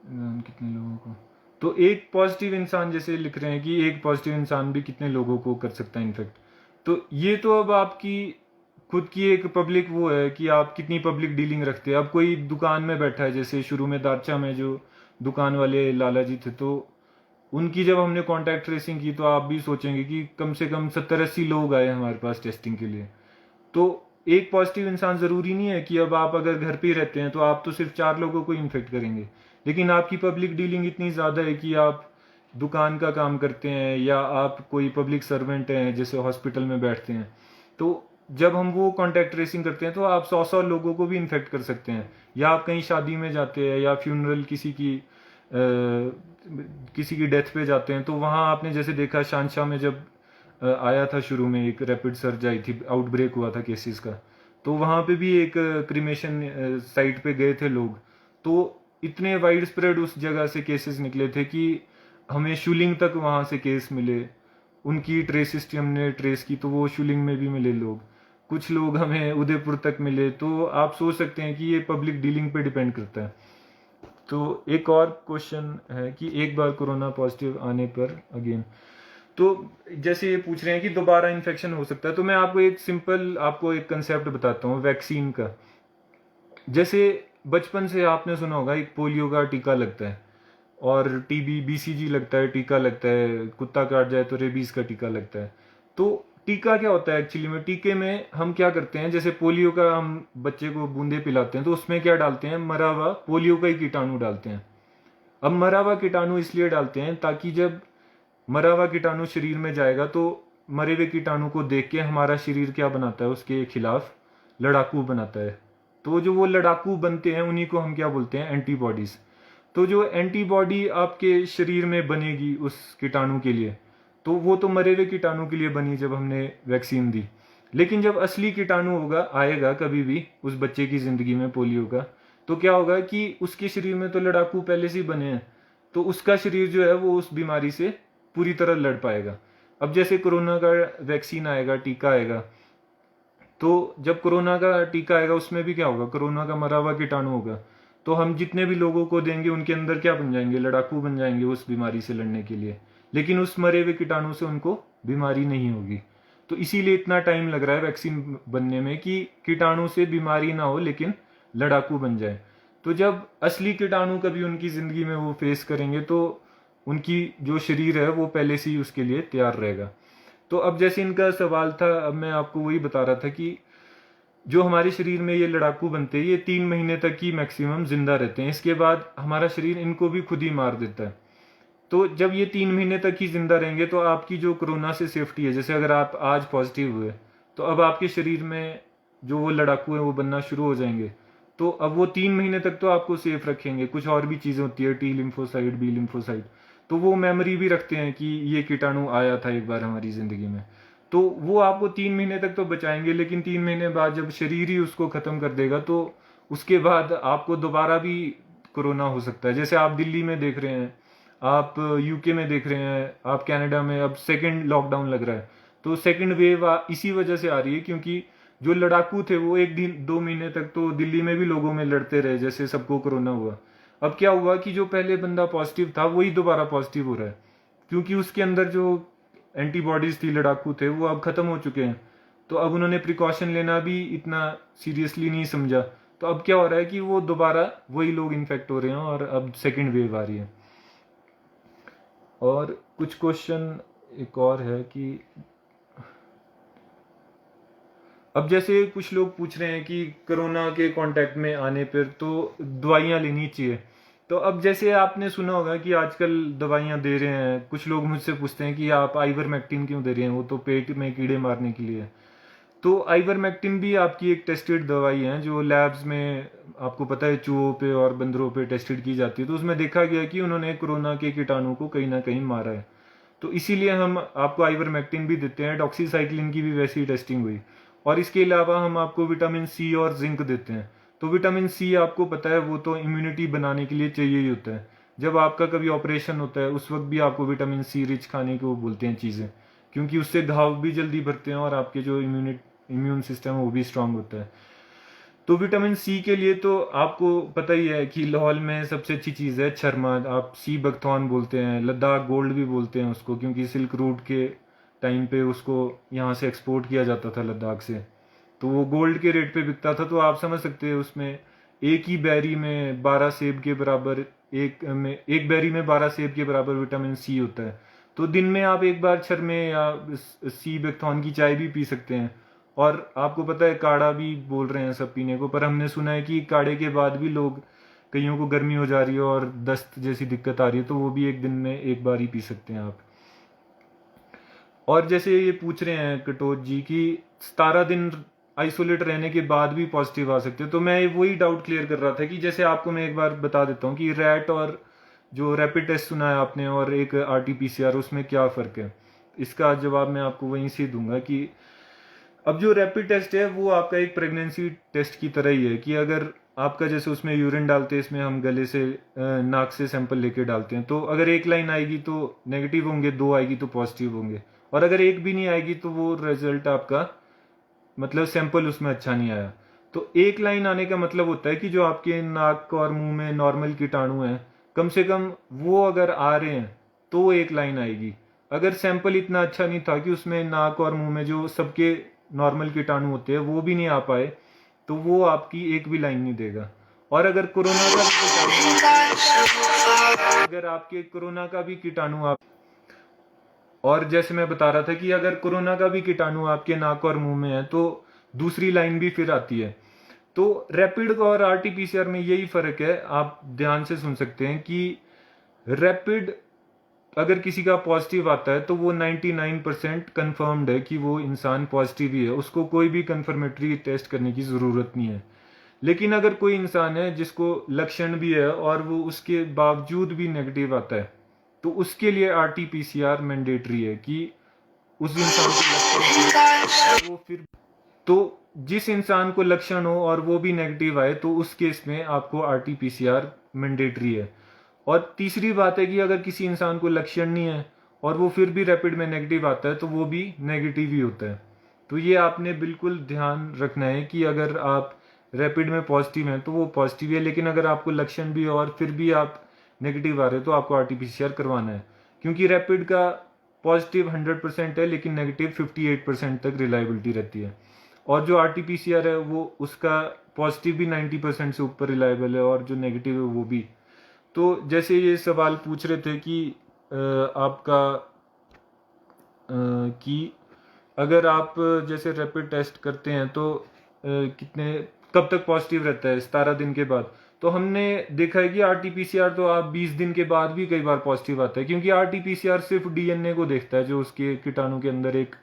कितने लोगों को, तो एक पॉजिटिव इंसान जैसे लिख रहे हैं कि एक पॉजिटिव इंसान भी कितने लोगों को कर सकता है इन्फेक्ट। तो ये तो अब आपकी खुद की एक पब्लिक वो है कि आप कितनी पब्लिक डीलिंग रखते हैं। अब कोई दुकान में बैठा है, जैसे शुरू में दारचा में जो दुकान वाले लाला जी थे, तो उनकी जब हमने कॉन्टैक्ट ट्रेसिंग की तो आप भी सोचेंगे कि कम से कम 70-80 लोग आए हमारे पास टेस्टिंग के लिए। तो एक पॉजिटिव इंसान ज़रूरी नहीं है कि अब आप अगर घर पे ही रहते हैं तो आप तो सिर्फ 4 लोगों को इन्फेक्ट करेंगे, लेकिन आपकी पब्लिक डीलिंग इतनी ज़्यादा है कि आप दुकान का काम करते हैं या आप कोई पब्लिक सर्वेंट हैं जैसे हॉस्पिटल में बैठते हैं, तो जब हम वो कॉन्टैक्ट ट्रेसिंग करते हैं तो आप 100-100 लोगों को भी इन्फेक्ट कर सकते हैं। या आप कहीं शादी में जाते हैं या फ्यूनरल किसी की डेथ पे जाते हैं, तो वहाँ आपने जैसे देखा शानशाह में जब आया था शुरू में एक रैपिड सर्ज आई थी, आउटब्रेक हुआ था केसेस का, तो वहाँ पे भी एक क्रिमेशन साइट पे गए थे लोग। तो इतने वाइड स्प्रेड उस जगह से केसेस निकले थे कि हमें शुलिंग तक वहाँ से केस मिले। उनकी ट्रेस हिस्ट्री हमने ट्रेस की तो वो शुलिंग में भी मिले लोग, कुछ लोग हमें उदयपुर तक मिले। तो आप सोच सकते हैं कि ये पब्लिक डीलिंग पे डिपेंड करता है। तो एक और क्वेश्चन है कि एक बार कोरोना पॉजिटिव आने पर अगेन, तो जैसे ये पूछ रहे हैं कि दोबारा इन्फेक्शन हो सकता है, तो मैं आपको एक सिंपल आपको एक कंसेप्ट बताता हूँ वैक्सीन का। जैसे बचपन से आपने सुना होगा एक पोलियो का टीका लगता है, और टीबी बीसीजी लगता है, टीका लगता है, कुत्ता काट जाए तो रेबीज का टीका लगता है। तो टीका क्या होता है एक्चुअली में? टीके में हम क्या करते हैं, जैसे पोलियो का हम बच्चे को बूंदे पिलाते हैं तो उसमें क्या डालते हैं, मरा हुआ पोलियो का ही कीटाणु डालते हैं। अब मरा हुआ कीटाणु इसलिए डालते हैं ताकि जब मरा हुआ कीटाणु शरीर में जाएगा तो मरे हुए कीटाणु को देख के हमारा शरीर क्या बनाता है, उसके खिलाफ लड़ाकू बनाता है। तो जो वो लड़ाकू बनते हैं उन्हीं को हम क्या बोलते हैं, एंटीबॉडीज। तो जो एंटीबॉडी आपके शरीर में बनेगी उस कीटाणु के लिए, तो वो तो मरे हुए कीटाणु के लिए बनी जब हमने वैक्सीन दी। लेकिन जब असली कीटाणु होगा आएगा कभी भी उस बच्चे की जिंदगी में पोलियो का, तो क्या होगा कि उसके शरीर में तो लड़ाकू पहले से ही बने हैं, तो उसका शरीर जो है वो उस बीमारी से पूरी तरह लड़ पाएगा। अब जैसे कोरोना का वैक्सीन आएगा, टीका आएगा, तो जब कोरोना का टीका आएगा उसमें भी क्या होगा, कोरोना का मरा हुआ कीटाणु होगा। तो हम जितने भी लोगों को देंगे उनके अंदर क्या बन जाएंगे, लड़ाकू बन जाएंगे उस बीमारी से लड़ने के लिए। लेकिन उस मरे हुए कीटाणु से उनको बीमारी नहीं होगी। तो इसीलिए इतना टाइम लग रहा है वैक्सीन बनने में कि कीटाणु से बीमारी ना हो लेकिन लड़ाकू बन जाए। तो जब असली कीटाणु कभी उनकी जिंदगी में वो फेस करेंगे तो उनकी जो शरीर है वो पहले से ही उसके लिए तैयार रहेगा। तो अब जैसे इनका सवाल था, अब मैं आपको वही बता रहा था कि जो हमारे शरीर में ये लड़ाकू बनते हैं ये 3 महीने तक ही मैक्सिमम जिंदा रहते हैं, इसके बाद हमारा शरीर इनको भी खुद ही मार देता है। तो जब ये 3 महीने तक ही जिंदा रहेंगे तो आपकी जो कोरोना से सेफ्टी है, जैसे अगर आप आज पॉजिटिव हुए तो अब आपके शरीर में जो वो लड़ाकू है वो बनना शुरू हो जाएंगे। तो अब वो 3 महीने तक तो आपको सेफ रखेंगे। कुछ और भी चीजें होती है, टी लिम्फोसाइट, बी लिम्फोसाइट, तो वो मेमोरी भी रखते हैं कि ये कीटाणु आया था एक बार हमारी जिंदगी में। तो वो आपको 3 महीने तक तो बचाएंगे, लेकिन 3 महीने बाद जब शरीर ही उसको खत्म कर देगा तो उसके बाद आपको दोबारा भी कोरोना हो सकता है। जैसे आप दिल्ली में देख रहे हैं, आप यूके में देख रहे हैं, आप कनाडा में अब सेकंड लॉकडाउन लग रहा है। तो सेकंड वेव इसी वजह से आ रही है क्योंकि जो लड़ाकू थे वो 1 दिन 2 महीने तक तो दिल्ली में भी लोगों में लड़ते रहे जैसे सबको कोरोना हुआ। अब क्या हुआ कि जो पहले बंदा पॉजिटिव था वही दोबारा पॉजिटिव हो रहा है, क्योंकि उसके अंदर जो एंटीबॉडीज थी, लड़ाकू थे, वो अब खत्म हो चुके हैं। तो अब उन्होंने प्रिकॉशन लेना भी इतना सीरियसली नहीं समझा। तो अब क्या हो रहा है कि वो दोबारा वही लोग इन्फेक्ट हो रहे हैं और अब सेकेंड वेव आ रही है। और कुछ क्वेश्चन एक और है कि अब जैसे कुछ लोग पूछ रहे हैं कि कोरोना के कांटेक्ट में आने पर तो दवाइयाँ लेनी चाहिए। तो अब जैसे आपने सुना होगा कि आजकल दवाइयाँ दे रहे हैं, कुछ लोग मुझसे पूछते हैं कि आप आइवरमेक्टिन क्यों दे रहे हैं, वो तो पेट में कीड़े मारने के लिए है। तो आइवरमेक्टिन भी आपकी एक टेस्टेड दवाई है जो लैब्स में आपको पता है चूहों पे और बंदरों पे टेस्टेड की जाती है। तो उसमें देखा गया कि उन्होंने कोरोना के कीटाणु को कहीं ना कहीं मारा है। तो इसीलिए हम आपको आइवरमेक्टिन भी देते हैं। डॉक्सीसाइक्लिन की भी वैसी ही टेस्टिंग हुई। और इसके अलावा हम आपको विटामिन सी और जिंक देते हैं। तो विटामिन सी आपको पता है वो तो इम्यूनिटी बनाने के लिए चाहिए ही होता है। जब आपका कभी ऑपरेशन होता है उस वक्त भी आपको विटामिन सी रिच खाने को बोलते हैं चीज़ें, क्योंकि उससे घाव भी जल्दी भरते हैं और आपके जो इम्यून सिस्टम है वो भी स्ट्रांग होता है। तो विटामिन सी के लिए तो आपको पता ही है कि लाहौल में सबसे अच्छी चीज़ है छरमा, आप सी बकथौन बोलते हैं, लद्दाख गोल्ड भी बोलते हैं उसको, क्योंकि सिल्क रूट के टाइम पे उसको यहाँ से एक्सपोर्ट किया जाता था लद्दाख से, तो वो गोल्ड के रेट पे बिकता था। तो आप समझ सकते हैं उसमें एक ही बैरी में 12 सेब के बराबर, एक बैरी में 12 सेब के बराबर विटामिन सी होता है। तो दिन में आप एक बार छरमे या सी बकथौन की चाय भी पी सकते हैं। और आपको पता है काढ़ा भी बोल रहे हैं सब पीने को, पर हमने सुना है कि काढ़े के बाद भी लोग, कईयों को गर्मी हो जा रही है और दस्त जैसी दिक्कत आ रही है, तो वो भी एक दिन में एक बार ही पी सकते हैं आप। और जैसे ये पूछ रहे हैं कटोच जी कि 17 दिन आइसोलेट रहने के बाद भी पॉजिटिव आ सकते हैं, तो मैं वही डाउट क्लियर कर रहा था कि जैसे आपको मैं एक बार बता देता हूँ कि रैट और जो रैपिड टेस्ट सुना है आपने और एक RT-PCR, उसमें क्या फ़र्क है। इसका जवाब मैं आपको वहीं से दूंगा कि अब जो रैपिड टेस्ट है वो आपका एक प्रेगनेंसी टेस्ट की तरह ही है कि अगर आपका जैसे उसमें यूरिन डालते हैं, इसमें हम गले से नाक से सैंपल लेके डालते हैं, तो अगर एक लाइन आएगी तो नेगेटिव होंगे, दो आएगी तो पॉजिटिव होंगे, और अगर एक भी नहीं आएगी तो वो रिजल्ट आपका मतलब सैंपल उसमें अच्छा नहीं आया। तो एक लाइन आने का मतलब होता है कि जो आपके नाक और मुंह में नॉर्मल कीटाणु हैं, कम से कम वो अगर आ रहे हैं तो एक लाइन आएगी। अगर सैंपल इतना अच्छा नहीं था कि उसमें नाक और मुंह में जो सबके नॉर्मल कीटाणु होते हैं वो भी नहीं आ पाए, तो वो आपकी एक भी लाइन नहीं देगा। और अगर कोरोना का अगर आपके कोरोना का भी कीटाणु आप, और जैसे मैं बता रहा था कि अगर कोरोना का भी कीटाणु आपके नाक और मुंह में है तो दूसरी लाइन भी फिर आती है। तो रैपिड और RT-PCR में यही फर्क है, आप ध्यान से सुन सकते हैं कि रैपिड अगर किसी का पॉजिटिव आता है तो वो 99% कंफर्म्ड है कि वो इंसान पॉजिटिव ही है, उसको कोई भी कंफर्मेटरी टेस्ट करने की ज़रूरत नहीं है। लेकिन अगर कोई इंसान है जिसको लक्षण भी है और वो उसके बावजूद भी नेगेटिव आता है, तो उसके लिए RT-PCR मैंडेटरी है कि उस इंसान को लक्षण वो फिर, तो जिस इंसान को लक्षण हो और वो भी नेगेटिव आए तो उस केस में आपको RT-PCR मैंडेटरी है। और तीसरी बात है कि अगर किसी इंसान को लक्षण नहीं है और वो फिर भी रैपिड में नेगेटिव आता है तो वो भी नेगेटिव ही होता है। तो ये आपने बिल्कुल ध्यान रखना है कि अगर आप रैपिड में पॉजिटिव हैं तो वो पॉजिटिव है, लेकिन अगर आपको लक्षण भी और फिर भी आप नेगेटिव आ रहे हो तो आपको RT-PCR करवाना है, क्योंकि रैपिड का पॉजिटिव 100% है लेकिन नेगेटिव 58% तक रिलायबिलिटी रहती है। और जो RT-PCR है वो उसका पॉजिटिव भी 90% से ऊपर रिलायबल है और जो नेगेटिव है वो भी। तो जैसे ये सवाल पूछ रहे थे कि आपका कि अगर आप जैसे रैपिड टेस्ट करते हैं तो कितने कब तक पॉजिटिव रहता है 17 दिन के बाद, तो हमने देखा है कि RT-PCR तो आप 20 दिन के बाद भी कई बार पॉजिटिव आता है, क्योंकि RT-PCR सिर्फ DNA को देखता है, जो उसके कीटाणु के अंदर एक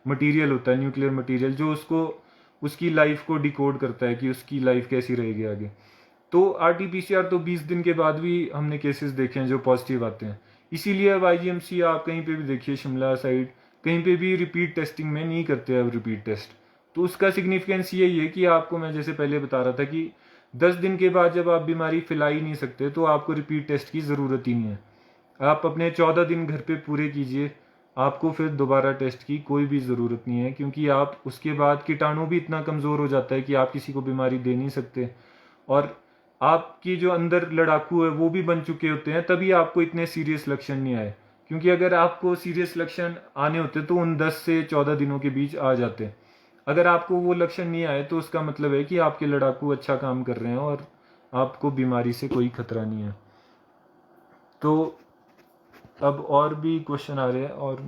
मटेरियल होता है, न्यूक्लियर मटेरियल, जो उसको उसकी लाइफ को डिकोड करता है कि उसकी लाइफ कैसी रहेगी आगे। तो RT-PCR तो 20 दिन के बाद भी हमने केसेस देखे हैं जो पॉजिटिव आते हैं। इसीलिए अब IGMC आप कहीं पे भी देखिए, शिमला साइड कहीं पे भी रिपीट टेस्टिंग में नहीं करते अब रिपीट टेस्ट। तो उसका सिग्निफिकेंस यही है कि आपको मैं जैसे पहले बता रहा था कि 10 दिन के बाद जब आप बीमारी फैला ही नहीं सकते तो आपको रिपीट टेस्ट की ज़रूरत ही नहीं है। आप अपने 14 दिन घर पे पूरे कीजिए, आपको फिर दोबारा टेस्ट की कोई भी ज़रूरत नहीं है, क्योंकि आप उसके बाद कीटाणु भी इतना कमज़ोर हो जाता है कि आप किसी को बीमारी दे नहीं सकते, और आपकी जो अंदर लड़ाकू है वो भी बन चुके होते हैं, तभी आपको इतने सीरियस लक्षण नहीं आए। क्योंकि अगर आपको सीरियस लक्षण आने होते तो उन 10 से 14 दिनों के बीच आ जाते। अगर आपको वो लक्षण नहीं आए तो उसका मतलब है कि आपके लड़ाकू अच्छा काम कर रहे हैं और आपको बीमारी से कोई खतरा नहीं है। तो अब और भी क्वेश्चन आ रहे हैं, और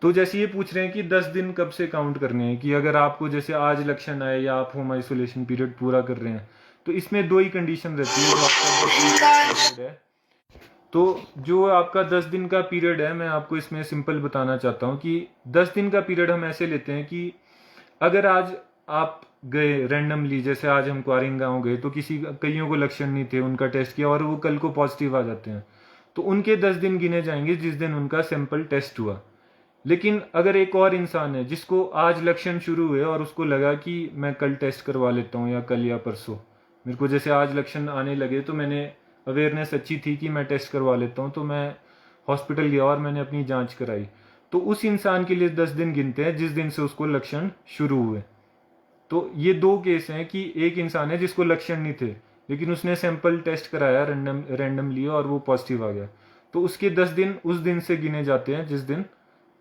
तो जैसे ये पूछ रहे हैं कि 10 दिन कब से काउंट करने हैं, कि अगर आपको जैसे आज लक्षण आए या आप होम आइसोलेशन पीरियड पूरा कर रहे हैं, तो इसमें दो ही कंडीशन रहती है। जो आपका है, तो जो आपका 10 दिन का पीरियड है, मैं आपको इसमें सिंपल बताना चाहता हूँ कि 10 दिन का पीरियड हम ऐसे लेते हैं कि अगर आज आप गए रैंडमली, जैसे आज हम क्वारिंग गाँव गए, तो कईयों को लक्षण नहीं थे, उनका टेस्ट किया और वो कल को पॉजिटिव आ जाते हैं, तो उनके 10 दिन गिने जाएंगे जिस दिन उनका सैंपल टेस्ट हुआ। लेकिन अगर एक और इंसान है जिसको आज लक्षण शुरू हुए और उसको लगा कि मैं कल टेस्ट करवा लेता हूँ या कल या परसों, मेरे को जैसे आज लक्षण आने लगे तो मैंने अवेयरनेस अच्छी थी कि मैं टेस्ट करवा लेता हूँ, तो मैं हॉस्पिटल गया और मैंने अपनी जांच कराई। तो उस इंसान के लिए 10 दिन गिनते हैं जिस दिन से उसको लक्षण शुरू हुए। तो ये दो केस हैं कि एक इंसान है जिसको लक्षण नहीं थे लेकिन उसने सैंपल टेस्ट कराया रैंडमली और वो पॉजिटिव आ गया, तो उसके 10 दिन उस दिन से गिने जाते हैं जिस दिन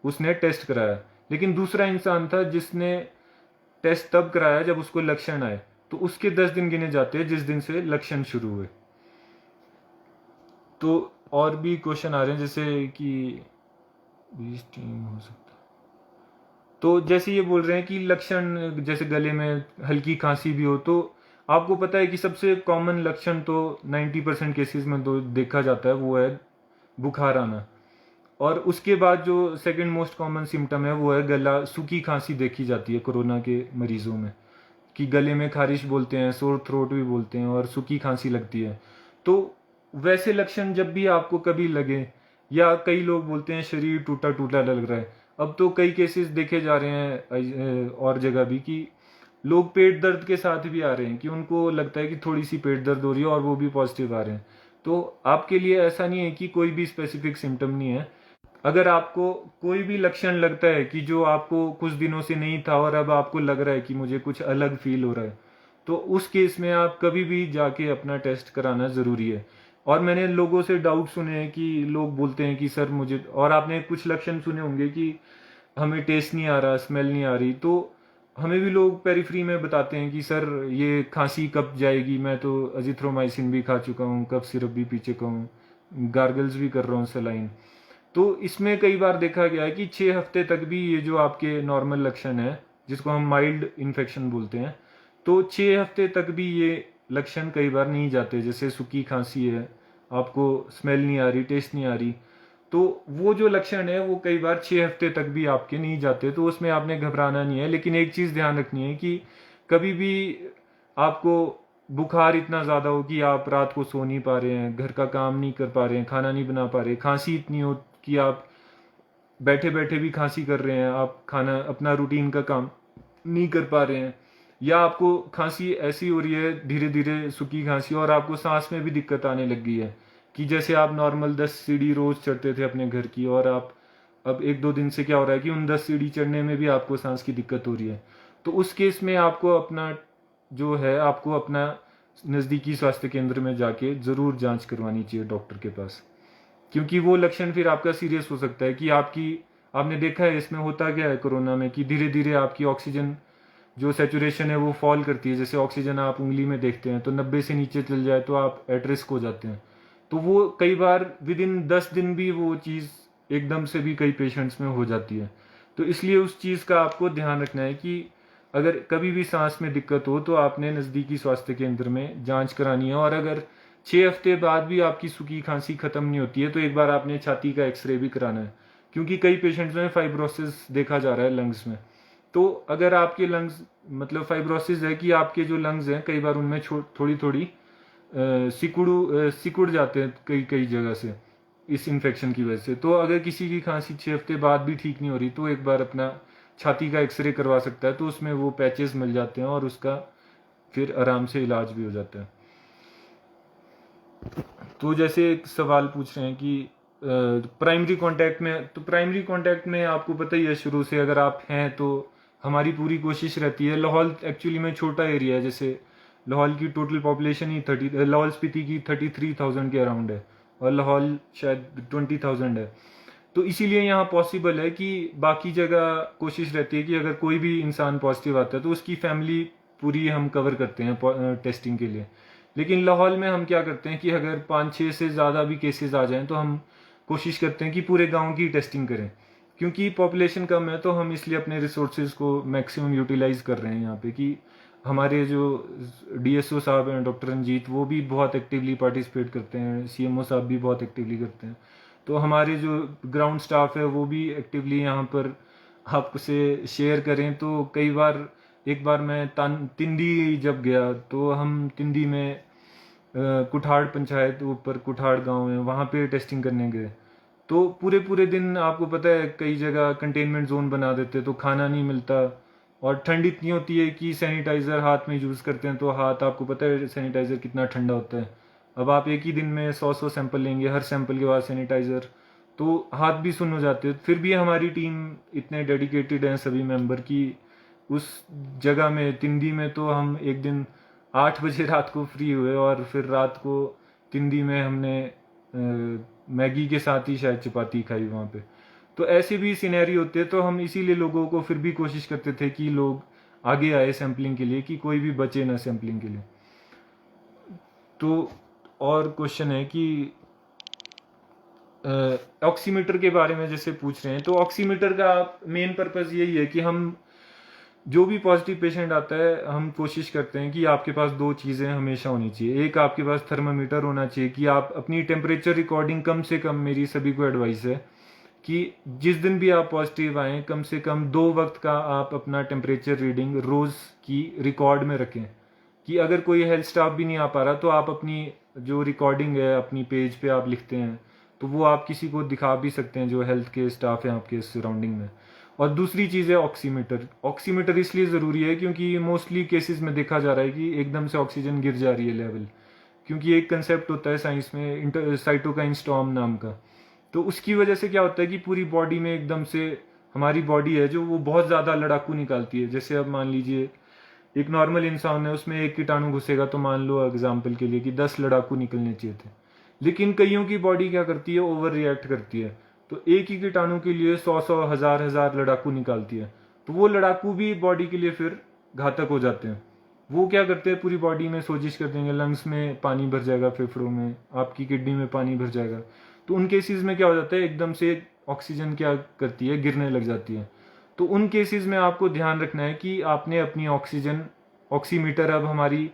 उसने टेस्ट कराया। लेकिन दूसरा इंसान था जिसने टेस्ट तब कराया जब उसको लक्षण आए, तो उसके 10 दिन गिने जाते हैं जिस दिन से लक्षण शुरू हुए। तो और भी क्वेश्चन आ रहे हैं जैसे कि 20 टीम हो सकता, तो जैसे ये बोल रहे हैं कि लक्षण जैसे गले में हल्की खांसी भी हो, तो आपको पता है कि सबसे कॉमन लक्षण तो 90% केसेस में तो देखा जाता है वो है बुखार आना, और उसके बाद जो सेकंड मोस्ट कॉमन सिम्टम है वो है गला सूखी खांसी देखी जाती है कोरोना के मरीजों में, कि गले में खारिश बोलते हैं, सोर थ्रोट भी बोलते हैं और सूखी खांसी लगती है। तो वैसे लक्षण जब भी आपको कभी लगे, या कई लोग बोलते हैं शरीर टूटा टूटा लग रहा है, अब तो कई केसेस देखे जा रहे हैं और जगह भी कि लोग पेट दर्द के साथ भी आ रहे हैं कि उनको लगता है कि थोड़ी सी पेट दर्द हो रही है और वो भी पॉजिटिव आ रहे हैं। तो आपके लिए ऐसा नहीं है कि कोई भी स्पेसिफिक सिम्टम नहीं है। अगर आपको कोई भी लक्षण लगता है कि जो आपको कुछ दिनों से नहीं था और अब आपको लग रहा है कि मुझे कुछ अलग फील हो रहा है, तो उस केस में आप कभी भी जाके अपना टेस्ट कराना ज़रूरी है। और मैंने लोगों से डाउट सुने हैं कि लोग बोलते हैं कि सर मुझे, और आपने कुछ लक्षण सुने होंगे कि हमें टेस्ट नहीं आ रहा, स्मेल नहीं आ रही, तो हमें भी लोग पेरिफ्री में बताते हैं कि सर ये खांसी कब जाएगी, मैं तो अजिथ्रोमाइसिन भी खा चुका हूँ, कफ सिरप भी पी चुका हूँ, गार्गल्स भी कर रहा हूँ सलाइन। तो इसमें कई बार देखा गया है कि 6 हफ्ते तक भी ये जो आपके नॉर्मल लक्षण है जिसको हम माइल्ड इन्फेक्शन बोलते हैं, तो 6 हफ्ते तक भी ये लक्षण कई बार नहीं जाते। जैसे सूखी खांसी है, आपको स्मेल नहीं आ रही, टेस्ट नहीं आ रही, तो वो जो लक्षण है वो कई बार 6 हफ्ते तक भी आपके नहीं जाते, तो उसमें आपने घबराना नहीं है। लेकिन एक चीज़ ध्यान रखनी है कि कभी भी आपको बुखार इतना ज़्यादा हो कि आप रात को सो नहीं पा रहे हैं, घर का काम नहीं कर पा रहे हैं, खाना नहीं बना पा रहे, खांसी इतनी हो कि आप बैठे बैठे भी खांसी कर रहे हैं, आप खाना अपना रूटीन का काम नहीं कर पा रहे हैं, या आपको खांसी ऐसी हो रही है धीरे धीरे सूखी खांसी और आपको सांस में भी दिक्कत आने लग गई है, कि जैसे आप नॉर्मल 10 सीढ़ी रोज चढ़ते थे अपने घर की, और आप अब 1-2 दिन से क्या हो रहा है कि उन 10 सीढ़ी चढ़ने में भी आपको सांस की दिक्कत हो रही है, तो उस केस में आपको अपना जो है आपको अपना नज़दीकी स्वास्थ्य केंद्र में जाके ज़रूर जांच करवानी चाहिए डॉक्टर के पास, क्योंकि वो लक्षण फिर आपका सीरियस हो सकता है कि आपकी, आपने देखा है इसमें होता क्या है कोरोना में कि धीरे धीरे आपकी ऑक्सीजन जो सेचुरेशन है वो फॉल करती है। जैसे ऑक्सीजन आप उंगली में देखते हैं तो 90 से नीचे चल जाए तो आप एट रिस्क हो जाते हैं। तो वो कई बार विद इन 10 दिन भी वो चीज़ एकदम से भी कई पेशेंट्स में हो जाती है। तो इसलिए उस चीज़ का आपको ध्यान रखना है कि अगर कभी भी सांस में दिक्कत हो तो आपने नज़दीकी स्वास्थ्य केंद्र में जांच करानी है, और अगर 6 हफ्ते बाद भी आपकी सूखी खांसी खत्म नहीं होती है तो एक बार आपने छाती का एक्सरे भी कराना है, क्योंकि कई पेशेंट्स में फाइब्रोसिस देखा जा रहा है लंग्स में। तो अगर आपके लंग्स मतलब फाइब्रोसिस है कि आपके जो लंग्स हैं कई बार उनमें थोड़ी थोड़ी सिकुड़ जाते हैं कई कई जगह से इस इन्फेक्शन की वजह से। तो अगर किसी की खांसी 6 हफ्ते बाद भी ठीक नहीं हो रही तो एक बार अपना छाती का एक्सरे करवा सकता है, तो उसमें वो पैचेस मिल जाते हैं और उसका फिर आराम से इलाज भी हो जाता है। तो जैसे एक सवाल पूछ रहे हैं कि प्राइमरी कांटेक्ट में, तो प्राइमरी कांटेक्ट में आपको पता ही है शुरू से अगर आप हैं तो हमारी पूरी कोशिश रहती है। लाहौल एक्चुअली में छोटा एरिया है, जैसे लाहौल की टोटल पॉपुलेशन ही लाहौल स्पीति की 33,000 के अराउंड है और लाहौल शायद 20,000 है। तो इसीलिए यहाँ पॉसिबल है कि बाकी जगह कोशिश रहती है कि अगर कोई भी इंसान पॉजिटिव आता है तो उसकी फैमिली पूरी हम कवर करते हैं टेस्टिंग के लिए। लेकिन लाहौल में हम क्या करते हैं कि अगर 5-6 से ज़्यादा भी केसेस आ जाएं तो हम कोशिश करते हैं कि पूरे गांव की टेस्टिंग करें, क्योंकि पॉपुलेशन कम है तो हम इसलिए अपने रिसोर्सेज को मैक्सिमम यूटिलाइज कर रहे हैं यहाँ पे। कि हमारे जो डीएसओ साहब हैं डॉक्टर रंजीत, वो भी बहुत एक्टिवली पार्टिसिपेट करते हैं, सीएमओ साहब भी बहुत एक्टिवली करते हैं, तो हमारे जो ग्राउंड स्टाफ है वो भी एक्टिवली यहाँ पर आपसे शेयर करें। तो कई बार, एक बार मैं तिंदी जब गया तो हम तिंदी में कुठाड़ पंचायत ऊपर कुठाड़ गांव है वहाँ पे टेस्टिंग करने गए, तो पूरे पूरे दिन आपको पता है कई जगह कंटेनमेंट जोन बना देते हैं, तो खाना नहीं मिलता। और ठंड इतनी होती है कि सैनिटाइज़र हाथ में यूज़ करते हैं, तो हाथ आपको पता है सैनिटाइज़र कितना ठंडा होता है। अब आप एक ही दिन में 100 सैंपल लेंगे, हर सैंपल के बाद सैनिटाइज़र, तो हाथ भी सुन्न हो जाते हैं। फिर भी हमारी टीम इतने डेडिकेटेड हैं सभी मेंबर की, उस जगह में तिंदी में तो हम एक दिन 8 बजे रात को फ्री हुए और फिर रात को तिंदी में हमने मैगी के साथ ही शायद चपाती खाई वहाँ पे। तो ऐसे भी सिनेरियो होते हैं, तो हम इसीलिए लोगों को फिर भी कोशिश करते थे कि लोग आगे आए सैम्पलिंग के लिए, कि कोई भी बचे ना सैम्पलिंग के लिए। तो और क्वेश्चन है कि ऑक्सीमीटर के बारे में जैसे पूछ रहे हैं, तो ऑक्सीमीटर का मेन पर्पस यही है कि हम जो भी पॉजिटिव पेशेंट आता है, हम कोशिश करते हैं कि आपके पास दो चीज़ें हमेशा होनी चाहिए। एक, आपके पास थर्मामीटर होना चाहिए कि आप अपनी टेम्परेचर रिकॉर्डिंग कम से कम, मेरी सभी को एडवाइस है कि जिस दिन भी आप पॉजिटिव आएँ, कम से कम 2 वक्त का आप अपना टेम्परेचर रीडिंग रोज़ की रिकॉर्ड में रखें। कि अगर कोई हेल्थ स्टाफ भी नहीं आ पा रहा, तो आप अपनी जो रिकॉर्डिंग है अपनी पेज पे आप लिखते हैं, तो वो आप किसी को दिखा भी सकते हैं जो हेल्थ के स्टाफ हैं आपके सराउंडिंग में। और दूसरी चीज़ है ऑक्सीमीटर। ऑक्सीमीटर इसलिए ज़रूरी है क्योंकि मोस्टली केसेस में देखा जा रहा है कि एकदम से ऑक्सीजन गिर जा रही है लेवल, क्योंकि एक कंसेप्ट होता है साइंस में साइटोकाइन स्टॉर्म नाम का। तो उसकी वजह से क्या होता है कि पूरी बॉडी में एकदम से, हमारी बॉडी है जो वो बहुत ज़्यादा लड़ाकू निकालती है। जैसे अब मान लीजिए एक नॉर्मल इंसान है, उसमें एक कीटाणु घुसेगा तो मान लो एग्जाम्पल के लिए कि 10 लड़ाकू निकलने चाहिए थे, लेकिन कईयों की बॉडी क्या करती है, ओवर रिएक्ट करती है। तो एक ही कीटाणु के लिए 100 हजार लड़ाकू निकालती है। तो वो लड़ाकू भी बॉडी के लिए फिर घातक हो जाते हैं। वो क्या करते हैं, पूरी बॉडी में सोजिश कर देंगे, लंग्स में पानी भर जाएगा, फेफड़ों में, आपकी किडनी में पानी भर जाएगा। तो उन केसेस में क्या हो जाता है, एकदम से ऑक्सीजन क्या करती है, गिरने लग जाती है। तो उन केसेस में आपको ध्यान रखना है कि आपने अपनी ऑक्सीमीटर, अब हमारी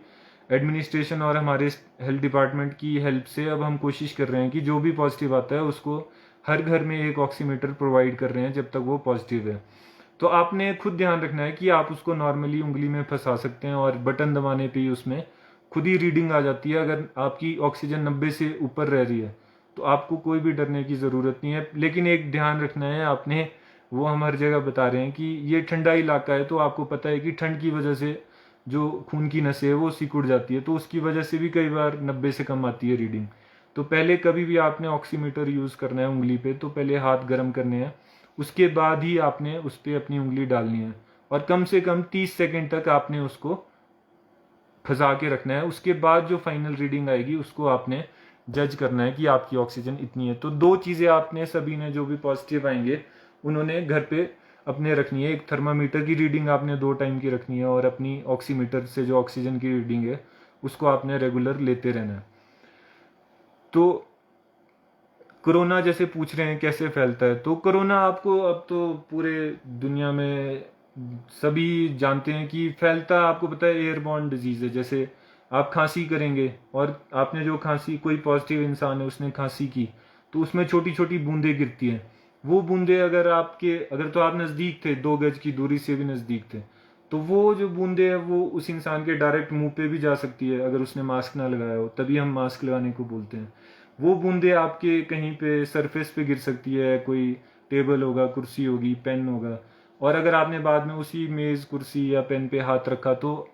एडमिनिस्ट्रेशन और हमारे हेल्थ डिपार्टमेंट की हेल्प से अब हम कोशिश कर रहे हैं कि जो भी पॉजिटिव आता है उसको हर घर में एक ऑक्सीमीटर प्रोवाइड कर रहे हैं जब तक वो पॉजिटिव है। तो आपने खुद ध्यान रखना है कि आप उसको नॉर्मली उंगली में फंसा सकते हैं और बटन दबाने पे ही उसमें खुद ही रीडिंग आ जाती है। अगर आपकी ऑक्सीजन 90 से ऊपर रह रही है तो आपको कोई भी डरने की ज़रूरत नहीं है। लेकिन एक ध्यान रखना है आपने, वो हम हर जगह बता रहे हैं कि ये ठंडा इलाका है, तो आपको पता है कि ठंड की वजह से जो खून की नसें है वो सिकुड़ जाती है, तो उसकी वजह से भी कई बार 90 से कम आती है रीडिंग। तो पहले कभी भी आपने ऑक्सीमीटर यूज़ करना है उंगली पे, तो पहले हाथ गर्म करने हैं, उसके बाद ही आपने उस पर अपनी उंगली डालनी है और कम से कम 30 सेकेंड तक आपने उसको फंसा के रखना है। उसके बाद जो फाइनल रीडिंग आएगी उसको आपने जज करना है कि आपकी ऑक्सीजन इतनी है। तो दो चीज़ें आपने सभी ने, जो भी पॉजिटिव आएंगे उन्होंने घर पे अपने रखनी है। एक थर्मामीटर की रीडिंग आपने 2 टाइम की रखनी है और अपनी ऑक्सीमीटर से जो ऑक्सीजन की रीडिंग है उसको आपने रेगुलर लेते रहना है। तो कोरोना जैसे पूछ रहे हैं कैसे फैलता है, तो कोरोना आपको अब तो पूरे दुनिया में सभी जानते हैं कि फैलता, आपको पता है एयरबॉर्न डिजीज है। जैसे आप खांसी करेंगे और आपने जो खांसी, कोई पॉजिटिव इंसान है उसने खांसी की, तो उसमें छोटी छोटी बूंदें गिरती हैं। वो बूंदें अगर तो आप नज़दीक थे, 2 गज की दूरी से भी नज़दीक थे, तो वो जो बूंदें है वो उस इंसान के डायरेक्ट मुंह पे भी जा सकती है अगर उसने मास्क ना लगाया हो, तभी हम मास्क लगाने को बोलते हैं। वो बूंदें आपके कहीं पे सरफेस पे गिर सकती है, कोई टेबल होगा, कुर्सी होगी, पेन होगा, और अगर आपने बाद में उसी मेज़, कुर्सी या पेन पे हाथ रखा तो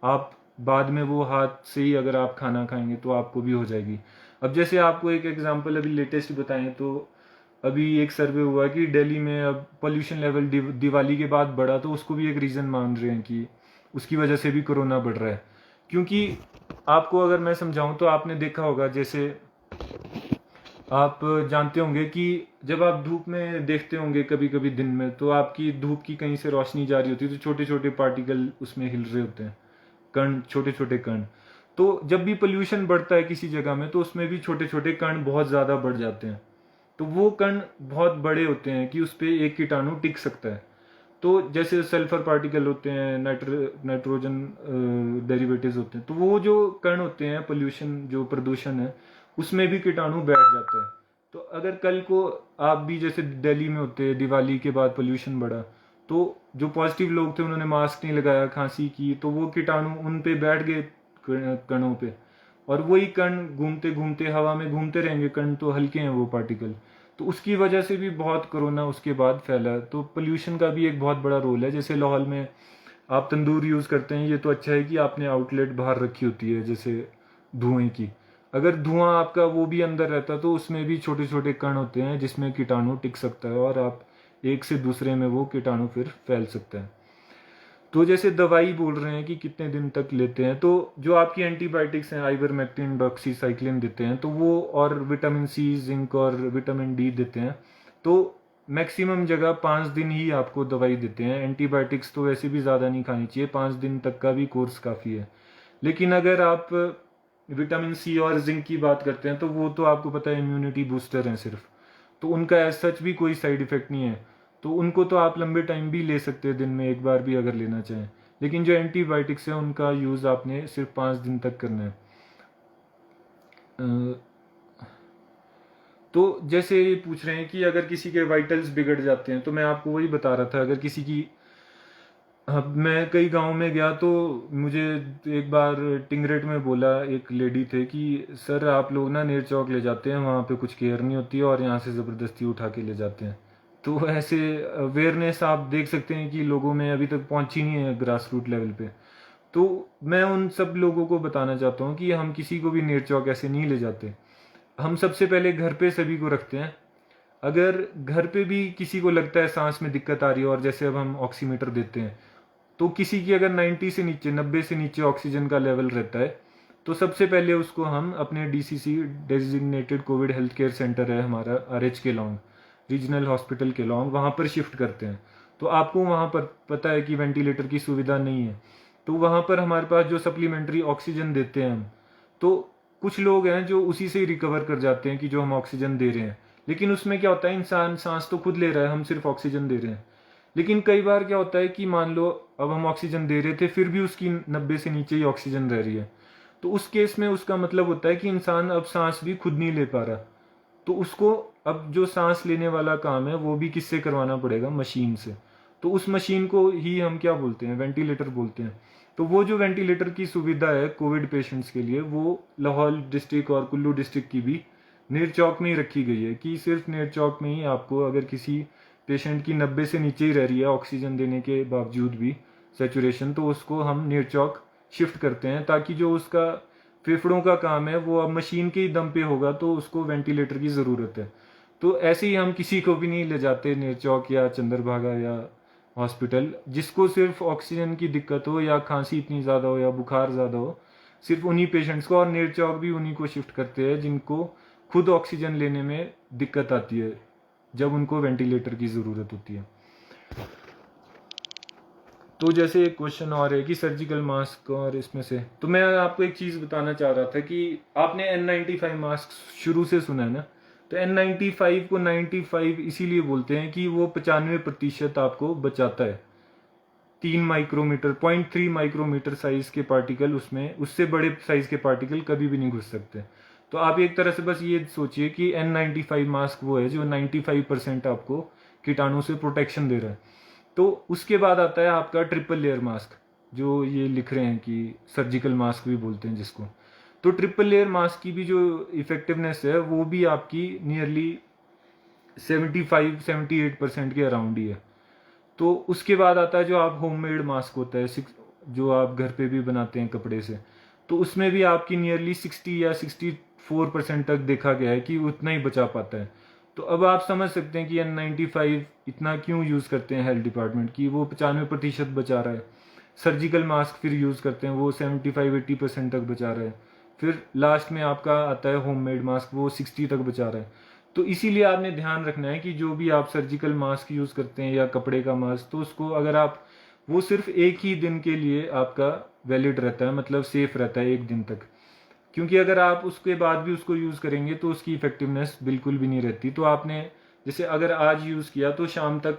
आप बाद में वो हाथ से ही अगर आप खाना खाएंगे तो आपको भी हो जाएगी। अब जैसे आपको एक एग्जांपल अभी लेटेस्ट बताएं, तो अभी एक सर्वे हुआ कि दिल्ली में अब पोल्यूशन लेवल दिवाली के बाद बढ़ा, तो उसको भी एक रीज़न मान रहे हैं कि उसकी वजह से भी कोरोना बढ़ रहा है। क्योंकि आपको अगर मैं समझाऊं तो आपने देखा होगा, जैसे आप जानते होंगे कि जब आप धूप में देखते होंगे कभी कभी दिन में, तो आपकी धूप की कहीं से रोशनी जा रही होती है तो छोटे छोटे पार्टिकल उसमें हिल रहे होते हैं, कण, छोटे छोटे कण। तो जब भी पोल्यूशन बढ़ता है किसी जगह में तो उसमें भी छोटे छोटे कण बहुत ज़्यादा बढ़ जाते हैं। तो वो कण बहुत बड़े होते हैं कि उस पर एक कीटाणु टिक सकता है। तो जैसे सल्फर पार्टिकल होते हैं, नाइट्रोजन डेरिवेटिव्स होते हैं, तो वो जो कण होते हैं, पोल्यूशन जो प्रदूषण है उसमें भी कीटाणु बैठ जाता है। तो अगर कल को आप भी जैसे दिल्ली में होते, दिवाली के बाद पोल्यूशन बढ़ा, तो जो पॉजिटिव लोग थे उन्होंने मास्क नहीं लगाया, खांसी की, तो वो कीटाणु उन पे बैठ गए, कणों पे, और वही कण घूमते घूमते हवा में घूमते रहेंगे। कण तो हल्के हैं वो पार्टिकल, तो उसकी वजह से भी बहुत कोरोना उसके बाद फैला। तो पोल्यूशन का भी एक बहुत बड़ा रोल है। जैसे लाहौल में आप तंदूर यूज़ करते हैं, ये तो अच्छा है कि आपने आउटलेट बाहर रखी होती है जैसे धुएं की। अगर धुआं आपका वो भी अंदर रहता तो उसमें भी छोटे छोटे कण होते हैं जिसमें कीटाणु टिक सकता है और आप एक से दूसरे में वो कीटाणु फिर फैल सकता है। तो जैसे दवाई बोल रहे हैं कि कितने दिन तक लेते हैं, तो जो आपकी एंटीबायोटिक्स हैं आइवरमेक्टिन, डॉक्सीसाइक्लिन देते हैं, तो वो और विटामिन सी, जिंक और विटामिन डी देते हैं। तो मैक्सिमम जगह 5 दिन ही आपको दवाई देते हैं। एंटीबायोटिक्स तो वैसे भी ज़्यादा नहीं खानी चाहिए, 5 दिन तक का भी कोर्स काफ़ी है। लेकिन अगर आप विटामिन सी और जिंक की बात करते हैं तो वो तो आपको पता है इम्यूनिटी बूस्टर हैं सिर्फ, तो उनका एज सच भी कोई साइड इफेक्ट नहीं है। तो उनको तो आप लंबे टाइम भी ले सकते हैं, दिन में एक बार भी अगर लेना चाहें। लेकिन जो एंटीबायोटिक्स है उनका यूज़ आपने सिर्फ 5 दिन तक करना है। तो जैसे ये पूछ रहे हैं कि अगर किसी के वाइटल्स बिगड़ जाते हैं, तो मैं आपको वही बता रहा था। अगर किसी की अब मैं कई गांव में गया तो मुझे एक बार टिंगरेट में बोला एक लेडी थे कि सर आप लोग ना नेर चौक ले जाते हैं, वहाँ पे कुछ केयर नहीं होती है और यहाँ से ज़बरदस्ती उठा के ले जाते हैं। तो ऐसे अवेयरनेस आप देख सकते हैं कि लोगों में अभी तक पहुँची नहीं है ग्रास रूट लेवल पे। तो मैं उन सब लोगों को बताना चाहता हूँ कि हम किसी को भी नेर चौक ऐसे नहीं ले जाते। हम सबसे पहले घर पे सभी को रखते हैं। अगर घर पे भी किसी को लगता है सांस में दिक्कत आ रही है, और जैसे अब हम ऑक्सीमीटर देते हैं, तो किसी की अगर 90 से नीचे, 90 से नीचे ऑक्सीजन का लेवल रहता है, तो सबसे पहले उसको हम अपने DCC, designated Covid health care centre है हमारा RH Kelong, regional hospital Kelong, वहाँ पर शिफ्ट करते हैं। तो आपको वहाँ पर पता है कि वेंटिलेटर की सुविधा नहीं है, तो वहाँ पर हमारे पास जो सप्लीमेंट्री ऑक्सीजन देते हैं हम, तो कुछ लोग हैं जो उसी से ही रिकवर कर जाते हैं कि जो हम ऑक्सीजन दे रहे हैं। लेकिन उसमें क्या होता है, इंसान सांस तो खुद ले रहा है, हम सिर्फ ऑक्सीजन दे रहे हैं। लेकिन कई बार क्या होता है कि मान लो अब हम ऑक्सीजन दे रहे थे, फिर भी उसकी 90 से नीचे ही ऑक्सीजन रह रही है, तो उस केस में उसका मतलब होता है कि इंसान अब सांस भी खुद नहीं ले पा रहा। तो उसको अब जो सांस लेने वाला काम है वो भी किससे करवाना पड़ेगा, मशीन से। तो उस मशीन को ही हम क्या बोलते हैं, वेंटिलेटर बोलते हैं। तो वो जो वेंटिलेटर की सुविधा है कोविड पेशेंट्स के लिए, वो लाहौल डिस्ट्रिक्ट और कुल्लू डिस्ट्रिक्ट की भी नेर चौक में ही रखी गई है कि सिर्फ नेर चौक में ही आपको, अगर किसी पेशेंट की 90 से नीचे ही रह रही है ऑक्सीजन देने के बावजूद भी सेचुरेशन, तो उसको हम नेर चौक शिफ्ट करते हैं, ताकि जो उसका फेफड़ों का काम है वो अब मशीन के ही दम पे होगा, तो उसको वेंटिलेटर की ज़रूरत है। तो ऐसे ही हम किसी को भी नहीं ले जाते नेर चौक या चंद्रभागा या हॉस्पिटल, जिसको सिर्फ ऑक्सीजन की दिक्कत हो या खांसी इतनी ज़्यादा हो या बुखार ज़्यादा हो, सिर्फ उन्हीं पेशेंट्स को। और नेर चौक भी उन्हीं को शिफ्ट करते हैं जिनको खुद ऑक्सीजन लेने में दिक्कत आती है, जब उनको वेंटिलेटर की ज़रूरत होती है। तो जैसे एक क्वेश्चन और है कि सर्जिकल मास्क, और इसमें से तो मैं आपको एक चीज़ बताना चाह रहा था कि आपने N95 मास्क शुरू से सुना है ना। तो N95 को 95 इसीलिए बोलते हैं कि वो 95% आपको बचाता है। 3 माइक्रोमीटर, 0.3 माइक्रोमीटर साइज के पार्टिकल उसमें, उससे बड़े साइज के पार्टिकल कभी भी नहीं घुस सकते। तो आप एक तरह से बस ये सोचिए कि N95 मास्क वो है जो 95% आपको कीटाणु से प्रोटेक्शन दे रहा है। तो उसके बाद आता है आपका ट्रिपल लेयर मास्क, जो ये लिख रहे हैं कि सर्जिकल मास्क भी बोलते हैं जिसको। तो ट्रिपल लेयर मास्क की भी जो इफेक्टिवनेस है वो भी आपकी नियरली 75-78% के अराउंड ही है। तो उसके बाद आता है जो आप होममेड मास्क होता है, जो आप घर पे भी बनाते हैं कपड़े से, तो उसमें भी आपकी नियरली 60 या 64% तक देखा गया है कि उतना ही बचा पाता है। तो अब आप समझ सकते हैं कि N95 इतना क्यों यूज़ करते हैं हेल्थ डिपार्टमेंट की, वो 95% बचा रहा है। सर्जिकल मास्क फिर यूज़ करते हैं, वो 75-80% तक बचा रहा है। फिर लास्ट में आपका आता है होममेड मास्क, वो 60 तक बचा रहा है। तो इसीलिए आपने ध्यान रखना है कि जो भी आप सर्जिकल मास्क यूज़ करते हैं या कपड़े का मास्क, तो उसको अगर आप, वो सिर्फ एक ही दिन के लिए आपका वैलिड रहता है, मतलब सेफ रहता है एक दिन तक। क्योंकि अगर आप उसके बाद भी उसको यूज़ करेंगे तो उसकी इफेक्टिवनेस बिल्कुल भी नहीं रहती। तो आपने जैसे अगर आज यूज़ किया तो शाम तक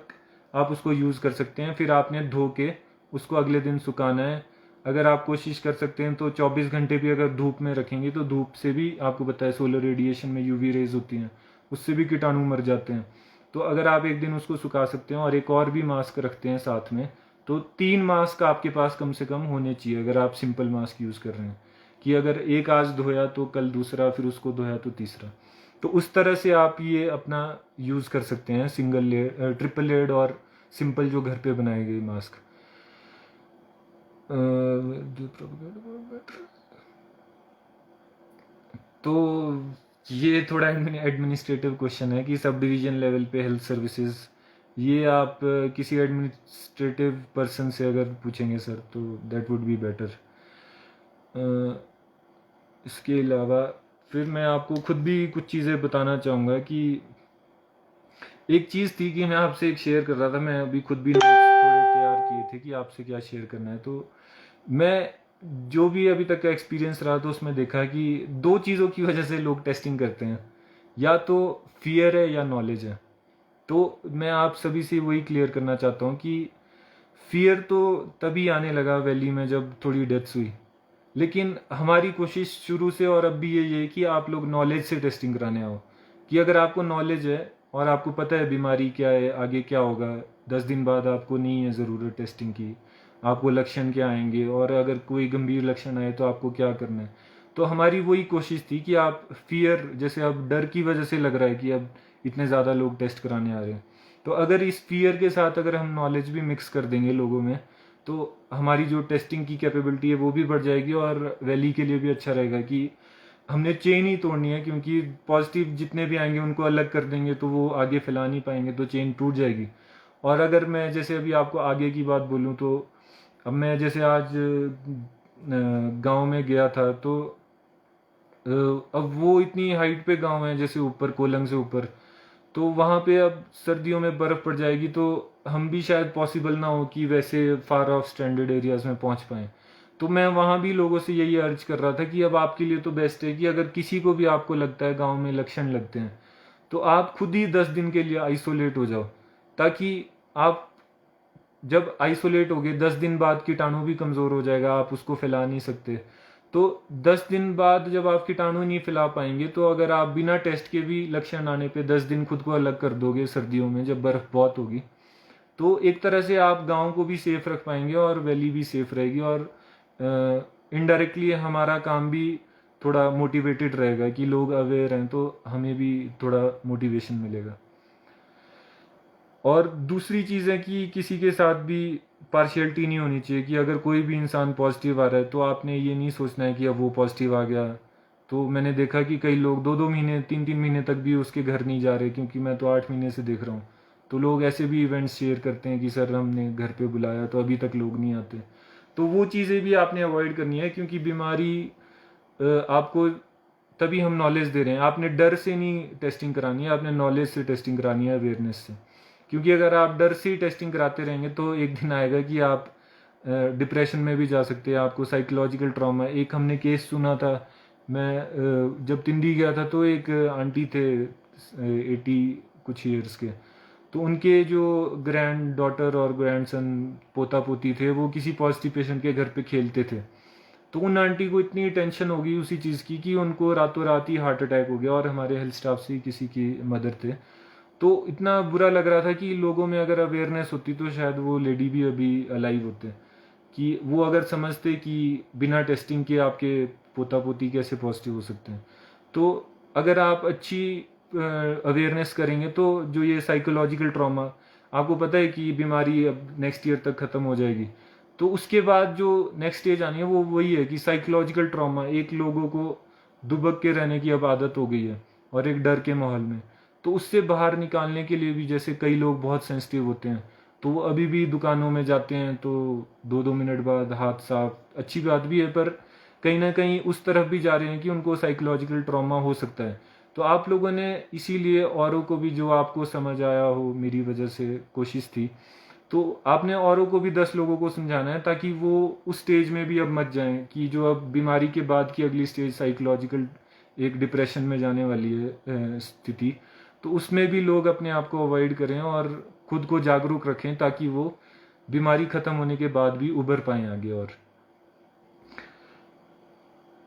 आप उसको यूज़ कर सकते हैं, फिर आपने धो के उसको अगले दिन सुखाना है। अगर आप कोशिश कर सकते हैं तो 24 घंटे भी अगर धूप में रखेंगे, तो धूप से भी आपको पता है सोलर रेडिएशन में यूवी रेज होती हैं, उससे भी कीटाणु मर जाते हैं। तो अगर आप एक दिन उसको सुखा सकते हैं और एक और भी मास्क रखते हैं साथ में, तो 3 मास्क आपके पास कम से कम होने चाहिए अगर आप सिंपल मास्क यूज़ कर रहे हैं, कि अगर एक आज धोया तो कल दूसरा, फिर उसको धोया तो तीसरा। तो उस तरह से आप ये अपना यूज़ कर सकते हैं, सिंगल लेयर, ट्रिपल लेयर्ड और सिंपल जो घर पे बनाए गए मास्क। तो ये थोड़ा एडमिनिस्ट्रेटिव क्वेश्चन है कि सब डिवीजन लेवल पे हेल्थ सर्विसेज, ये आप किसी एडमिनिस्ट्रेटिव पर्सन से अगर पूछेंगे सर तो दैट वुड बी बेटर। इसके अलावा फिर मैं आपको खुद भी कुछ चीज़ें बताना चाहूँगा कि एक चीज़ थी कि मैं आपसे एक शेयर कर रहा था, मैं अभी खुद भी नोट्स थोड़े तैयार किए थे कि आपसे क्या शेयर करना है। तो मैं जो भी अभी तक का एक्सपीरियंस रहा तो उसमें देखा कि दो चीज़ों की वजह से लोग टेस्टिंग करते हैं, या तो फियर है या नॉलेज है। तो मैं आप सभी से वही क्लियर करना चाहता हूँ कि फियर तो तभी आने लगा वैली में जब थोड़ी डेथ्स हुई, लेकिन हमारी कोशिश शुरू से और अब भी यही है कि आप लोग नॉलेज से टेस्टिंग कराने आओ। कि अगर आपको नॉलेज है और आपको पता है बीमारी क्या है, आगे क्या होगा, 10 दिन बाद आपको नहीं है ज़रूरत टेस्टिंग की, आपको लक्षण क्या आएंगे और अगर कोई गंभीर लक्षण आए तो आपको क्या करना है। तो हमारी वही कोशिश थी कि आप फियर, जैसे अब डर की वजह से लग रहा है कि अब इतने ज़्यादा लोग टेस्ट कराने आ रहे हैं, तो अगर इस फियर के साथ अगर हम नॉलेज भी मिक्स कर देंगे लोगों में तो हमारी जो टेस्टिंग की कैपेबिलिटी है वो भी बढ़ जाएगी और वैली के लिए भी अच्छा रहेगा कि हमने चेन ही तोड़नी है, क्योंकि पॉजिटिव जितने भी आएंगे उनको अलग कर देंगे तो वो आगे फैला नहीं पाएंगे, तो चेन टूट जाएगी। और अगर मैं जैसे अभी आपको आगे की बात बोलूँ तो अब मैं जैसे आज गांव में गया था तो अब वो इतनी हाइट पे गांव है, जैसे ऊपर कोलंग से ऊपर, तो वहाँ पे अब सर्दियों में बर्फ़ पड़ जाएगी तो हम भी शायद पॉसिबल ना हो कि वैसे फार ऑफ स्टैंडर्ड एरियाज में पहुँच पाएँ। तो मैं वहाँ भी लोगों से यही अर्ज कर रहा था कि अब आपके लिए तो बेस्ट है कि अगर किसी को भी आपको लगता है गांव में लक्षण लगते हैं तो आप खुद ही 10 दिन के लिए आइसोलेट हो जाओ, ताकि आप जब आइसोलेट हो गए 10 दिन बाद कीटाणु भी कमज़ोर हो जाएगा, आप उसको फैला नहीं सकते। तो 10 दिन बाद जब आप कीटाणु नहीं फैला पाएंगे तो अगर आप बिना टेस्ट के भी लक्षण आने पे 10 दिन खुद को अलग कर दोगे सर्दियों में जब बर्फ़ बहुत होगी, तो एक तरह से आप गांव को भी सेफ रख पाएंगे और वैली भी सेफ रहेगी और इनडायरेक्टली हमारा काम भी थोड़ा मोटिवेटेड रहेगा कि लोग अवेयर हैं तो हमें भी थोड़ा मोटिवेशन मिलेगा। और दूसरी चीज़ है कि किसी के साथ भी पार्शियलिटी नहीं होनी चाहिए कि अगर कोई भी इंसान पॉजिटिव आ रहा है तो आपने ये नहीं सोचना है कि अब वो पॉजिटिव आ गया। तो मैंने देखा कि कई लोग 2-2 महीने 3-3 महीने तक भी उसके घर नहीं जा रहे, क्योंकि मैं तो 8 महीने से देख रहा हूँ। तो लोग ऐसे भी इवेंट्स शेयर करते हैं कि सर हमने घर पे बुलाया तो अभी तक लोग नहीं आते। तो वो चीज़ें भी आपने अवॉइड करनी है, क्योंकि बीमारी आपको तभी हम नॉलेज दे रहे हैं, आपने डर से नहीं टेस्टिंग करानी है, आपने नॉलेज से टेस्टिंग करानी है, अवेयरनेस से। क्योंकि अगर आप डर से ही टेस्टिंग कराते रहेंगे तो एक दिन आएगा कि आप डिप्रेशन में भी जा सकते हैं, आपको साइकोलॉजिकल ट्रॉमा। एक हमने केस सुना था, मैं जब तिंदी गया था तो एक आंटी थे 80 कुछ ईयर्स के, तो उनके जो ग्रैंड डॉटर और ग्रैंड सन पोता पोती थे वो किसी पॉजिटिव पेशेंट के घर पे खेलते थे। तो उन आंटी को इतनी टेंशन हो गई उसी चीज़ की कि उनको रातों रात ही हार्ट अटैक हो गया, और हमारे हेल्थ स्टाफ से ही किसी की मदर थे। तो इतना बुरा लग रहा था कि लोगों में अगर अवेयरनेस होती तो शायद वो लेडी भी अभी अलाइव होते, कि वो अगर समझते कि बिना टेस्टिंग के आपके पोता पोती कैसे पॉजिटिव हो सकते हैं। तो अगर आप अच्छी अवेयरनेस करेंगे तो जो ये साइकोलॉजिकल ट्रॉमा, आपको पता है कि बीमारी अब नेक्स्ट ईयर तक ख़त्म हो जाएगी, तो उसके बाद जो नेक्स्ट स्टेज आनी है वो वही है कि साइकोलॉजिकल ट्रॉमा, एक लोगों को दुबक के रहने की अब आदत हो गई है और एक डर के माहौल में, तो उससे बाहर निकालने के लिए भी जैसे कई लोग बहुत सेंसिटिव होते हैं तो वो अभी भी दुकानों में जाते हैं तो 2-2 मिनट बाद हाथ साफ, अच्छी बात भी है, पर कहीं ना कहीं उस तरफ भी जा रहे हैं कि उनको साइकोलॉजिकल ट्रॉमा हो सकता है। तो आप लोगों ने इसीलिए औरों को भी, जो आपको समझ आया हो मेरी वजह से कोशिश थी, तो आपने औरों को भी 10 लोगों को समझाना है ताकि वो उस स्टेज में भी अब मत जाएं कि जो अब बीमारी के बाद की अगली स्टेज साइकोलॉजिकल एक डिप्रेशन में जाने वाली है स्थिति, तो उसमें भी लोग अपने आप को अवॉइड करें और खुद को जागरूक रखें ताकि वो बीमारी ख़त्म होने के बाद भी उभर पाएँ आगे। और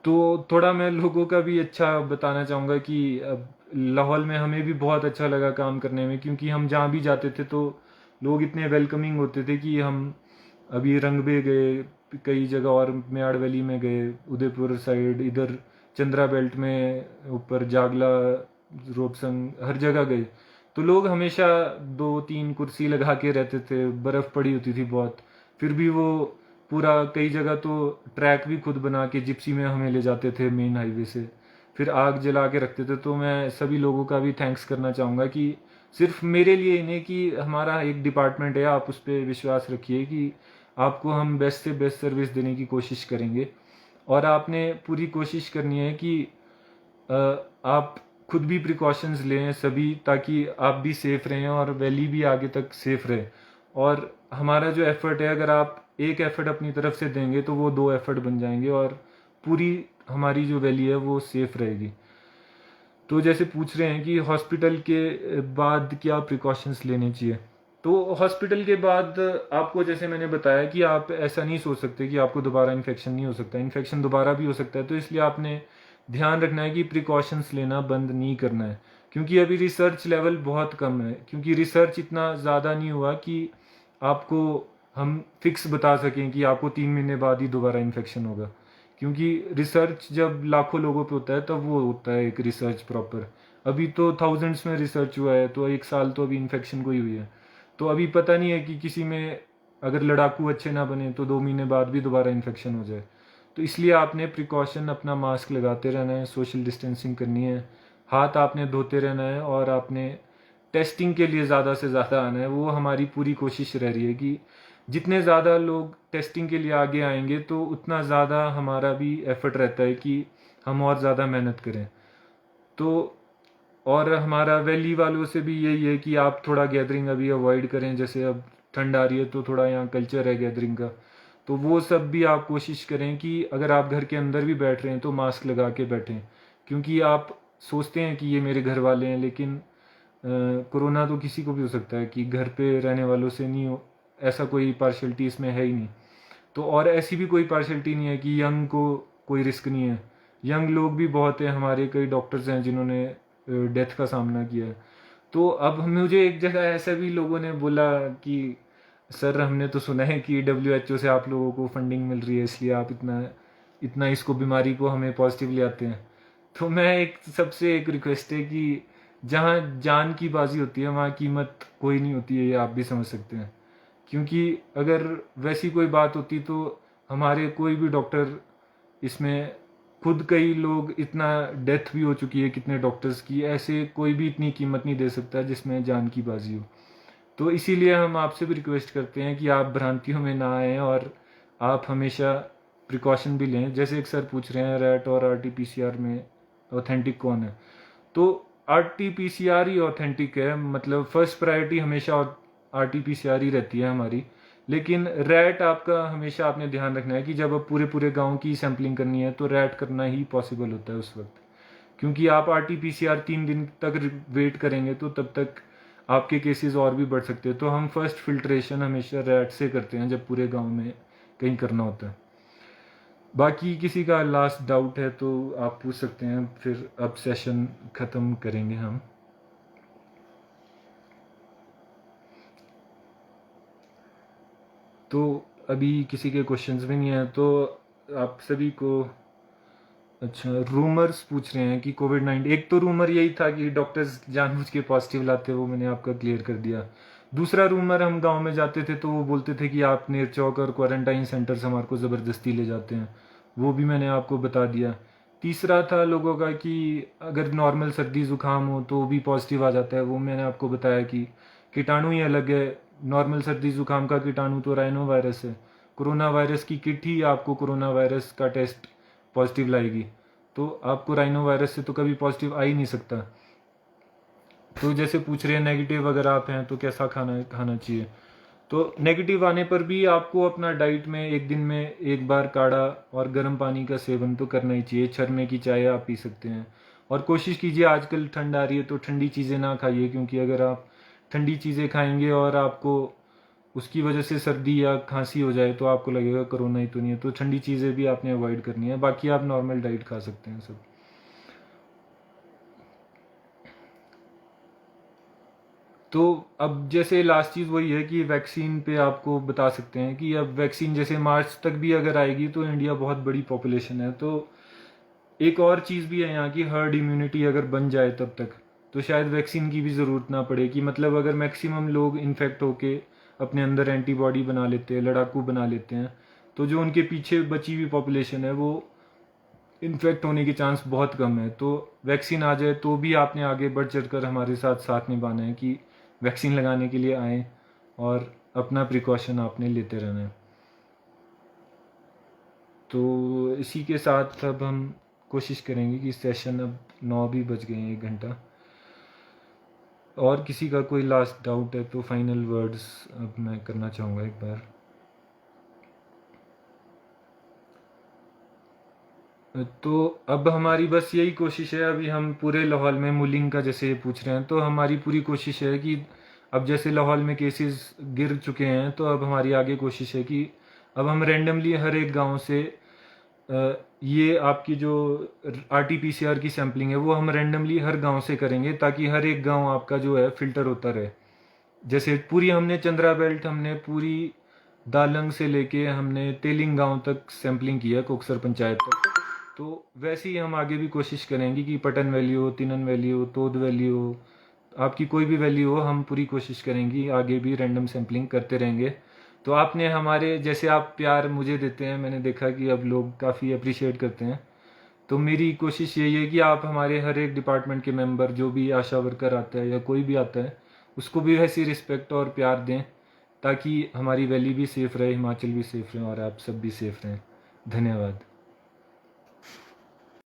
तो थोड़ा मैं लोगों का भी अच्छा बताना चाहूँगा कि अब लाहौल में हमें भी बहुत अच्छा लगा काम करने में, क्योंकि हम जहाँ भी जाते थे तो लोग इतने वेलकमिंग होते थे कि हम अभी रंगबे गए कई जगह, और मेयाड़ वैली में गए, उदयपुर साइड, इधर चंद्रा बेल्ट में ऊपर जागला रोपसंग हर जगह गए तो लोग हमेशा 2-3 कुर्सी लगा के रहते थे, बर्फ़ पड़ी होती थी बहुत, फिर भी वो पूरा कई जगह तो ट्रैक भी खुद बना के जिप्सी में हमें ले जाते थे मेन हाईवे से, फिर आग जला के रखते थे। तो मैं सभी लोगों का भी थैंक्स करना चाहूँगा कि सिर्फ मेरे लिए ही नहीं कि हमारा एक डिपार्टमेंट है, आप उस पर विश्वास रखिए कि आपको हम बेस्ट से बेस्ट सर्विस देने की कोशिश करेंगे। और आपने पूरी कोशिश करनी है कि आप खुद भी प्रिकॉशंस लें सभी, ताकि आप भी सेफ़ रहें और वैली भी आगे तक सेफ़ रहे। और हमारा जो एफ़र्ट है, अगर आप एक एफ़र्ट अपनी तरफ से देंगे तो वो 2 एफ़र्ट बन जाएंगे और पूरी हमारी जो वैली है वो सेफ़ रहेगी। तो जैसे पूछ रहे हैं कि हॉस्पिटल के बाद क्या प्रिकॉशंस लेने चाहिए, तो हॉस्पिटल के बाद आपको, जैसे मैंने बताया कि आप ऐसा नहीं सोच सकते कि आपको दोबारा इन्फेक्शन नहीं हो सकता, इन्फेक्शन दोबारा भी हो सकता है। तो इसलिए आपने ध्यान रखना है कि प्रिकॉशंस लेना बंद नहीं करना है, क्योंकि अभी रिसर्च लेवल बहुत कम है, क्योंकि रिसर्च इतना ज़्यादा नहीं हुआ कि आपको हम फिक्स बता सकें कि आपको 3 महीने बाद ही दोबारा इन्फेक्शन होगा। क्योंकि रिसर्च जब लाखों लोगों पे होता है तब वो होता है एक रिसर्च प्रॉपर। अभी तो थाउजेंड्स में रिसर्च हुआ है, तो 1 साल तो अभी इन्फेक्शन को ही हुई है। तो अभी पता नहीं है कि किसी में अगर लड़ाकू अच्छे ना बने तो 2 महीने बाद भी दोबारा इन्फेक्शन हो जाए। तो इसलिए आपने प्रिकॉशन अपना मास्क लगाते रहना है, सोशल डिस्टेंसिंग करनी है, हाथ आपने धोते रहना है और आपने टेस्टिंग के लिए ज़्यादा से ज़्यादा आना है। वो हमारी पूरी कोशिश रह रही है कि जितने ज़्यादा लोग टेस्टिंग के लिए आगे आएंगे तो उतना ज़्यादा हमारा भी एफर्ट रहता है कि हम और ज़्यादा मेहनत करें। तो और हमारा वैली वालों से भी यही है कि आप थोड़ा गैदरिंग अभी अवॉइड करें। जैसे अब ठंड आ रही है तो थोड़ा यहाँ कल्चर है गैदरिंग का, तो वो सब भी आप कोशिश करें कि अगर आप घर के अंदर भी बैठ रहे हैं तो मास्क लगा के बैठें। क्योंकि आप सोचते हैं कि ये मेरे घर वाले हैं, लेकिन कोरोना तो किसी को भी हो सकता है, कि घर पे रहने वालों से नहीं हो, ऐसा कोई पार्शलिटी इसमें है ही नहीं। तो और ऐसी भी कोई पार्शलिटी नहीं है कि यंग को कोई रिस्क नहीं है, यंग लोग भी बहुत हैं। हमारे कई डॉक्टर्स हैं जिन्होंने डेथ का सामना किया है। तो अब मुझे एक जगह ऐसा भी लोगों ने बोला कि सर हमने तो सुना है कि WHO से आप लोगों को फंडिंग मिल रही है, इसलिए आप इतना इतना इसको बीमारी को हमें पॉजिटिवली आते हैं। तो मैं एक सबसे एक रिक्वेस्ट है कि जहाँ जान की बाजी होती है वहाँ कीमत कोई नहीं होती है, ये आप भी समझ सकते हैं। क्योंकि अगर वैसी कोई बात होती तो हमारे कोई भी डॉक्टर इसमें, खुद कई लोग, इतना डेथ भी हो चुकी है कितने डॉक्टर्स की, ऐसे कोई भी इतनी कीमत नहीं दे सकता जिसमें जान की बाजी हो। तो इसीलिए हम आपसे भी रिक्वेस्ट करते हैं कि आप भ्रांतियों में ना आएँ और आप हमेशा प्रिकॉशन भी लें। जैसे एक सर पूछ रहे हैं रैट और RT-PCR में ऑथेंटिक कौन है, तो RT-PCR ही ऑथेंटिक है। मतलब फर्स्ट प्रायोरिटी हमेशा RT-PCR ही रहती है हमारी। लेकिन रैट आपका हमेशा आपने ध्यान रखना है कि जब अब पूरे पूरे गांव की सैम्पलिंग करनी है तो रैट करना ही पॉसिबल होता है उस वक्त। क्योंकि आप RT-PCR 3 दिन तक वेट करेंगे तो तब तक आपके केसेस और भी बढ़ सकते हैं। तो हम फर्स्ट फिल्ट्रेशन हमेशा रैट से करते हैं जब पूरे गांव में कहीं करना होता है। बाकी किसी का लास्ट डाउट है तो आप पूछ सकते हैं, फिर अब सेशन ख़त्म करेंगे हम। तो अभी किसी के क्वेश्चंस भी नहीं है तो आप सभी को, अच्छा रूमर्स पूछ रहे हैं कि कोविड-19, एक तो रूमर यही था कि डॉक्टर्स जानबूझ के पॉजिटिव लाते, वो मैंने आपका क्लियर कर दिया। दूसरा रूमर, हम गांव में जाते थे तो वो बोलते थे कि आप नेरचौक और क्वारंटाइन सेंटर्स हमारे को ज़बरदस्ती ले जाते हैं, वो भी मैंने आपको बता दिया। तीसरा था लोगों का कि अगर नॉर्मल सर्दी ज़ुकाम हो तो भी पॉजिटिव आ जाता है, वो मैंने आपको बताया कि कीटाणु ही अलग है। नॉर्मल सर्दी ज़ुकाम का कीटाणु तो राइनो वायरस है, कोरोना वायरस की किट ही आपको कोरोना वायरस का टेस्ट पॉजिटिव लाएगी, तो आपको राइनो वायरस से तो कभी पॉजिटिव आ ही नहीं सकता। तो जैसे पूछ रहे हैं नेगेटिव अगर आप हैं तो कैसा खाना खाना चाहिए, तो नेगेटिव आने पर भी आपको अपना डाइट में एक दिन में एक बार काढ़ा और गर्म पानी का सेवन तो करना ही चाहिए। छरने की चाय आप पी सकते हैं और कोशिश कीजिए, आजकल ठंड आ रही है तो ठंडी चीज़ें ना खाइए, क्योंकि अगर आप ठंडी चीज़ें खाएंगे और आपको उसकी वजह से सर्दी या खांसी हो जाए तो आपको लगेगा कोरोना ही तो नहीं है। तो ठंडी चीज़ें भी आपने अवॉइड करनी है, बाकी आप नॉर्मल डाइट खा सकते हैं सब। तो अब जैसे लास्ट चीज़ वही है कि वैक्सीन पे आपको बता सकते हैं कि अब वैक्सीन जैसे मार्च तक भी अगर आएगी तो इंडिया बहुत बड़ी पॉपुलेशन है, तो एक और चीज़ भी है यहाँ की, हर्ड इम्यूनिटी अगर बन जाए तब तक तो शायद वैक्सीन की भी ज़रूरत ना पड़े, कि मतलब अगर मैक्सिमम लोग इन्फेक्ट होके अपने अंदर एंटीबॉडी बना लेते हैं, लड़ाकू बना लेते हैं, तो जो उनके पीछे बची हुई पॉपुलेशन है वो इन्फेक्ट होने के चांस बहुत कम है। तो वैक्सीन आ जाए तो भी आपने आगे बढ़ चढ़ कर हमारे साथ साथ निभाना है कि वैक्सीन लगाने के लिए आएँ और अपना प्रिकॉशन आपने लेते रहना है। तो इसी के साथ अब हम कोशिश करेंगे कि सेशन, अब 9 भी बज गए हैं, 1 घंटा। और किसी का कोई लास्ट डाउट है तो फाइनल वर्ड्स अब मैं करना चाहूँगा एक बार। तो अब हमारी बस यही कोशिश है, अभी हम पूरे लाहौल में मूलिंग का जैसे पूछ रहे हैं, तो हमारी पूरी कोशिश है कि अब जैसे लाहौल में केसेस गिर चुके हैं, तो अब हमारी आगे कोशिश है कि अब हम रैंडमली हर एक गांव से ये आपकी जो RT-PCR की सैम्पलिंग है वो हम रैंडमली हर गांव से करेंगे, ताकि हर एक गांव आपका जो है फ़िल्टर होता रहे। जैसे पूरी हमने चंद्रा बेल्ट, हमने पूरी दालंग से लेके हमने तेलिंग गांव तक सैम्पलिंग किया, कोकसर पंचायत तक। तो वैसे ही हम आगे भी कोशिश करेंगे कि पटन वैली हो, तिनन वैली हो, तोद वैली हो, आपकी कोई भी वैली हो, हम पूरी कोशिश करेंगे आगे भी रैंडम सैम्पलिंग करते रहेंगे। तो आपने हमारे जैसे आप प्यार मुझे देते हैं, मैंने देखा कि अब लोग काफ़ी अप्रिशिएट करते हैं। तो मेरी कोशिश यही है कि आप हमारे हर एक डिपार्टमेंट के मेंबर, जो भी आशा वर्कर आता है या कोई भी आता है, उसको भी वैसी रिस्पेक्ट और प्यार दें, ताकि हमारी वैली भी सेफ़ रहे, हिमाचल भी सेफ़ रहे और आप सब भी सेफ़ रहें। धन्यवाद।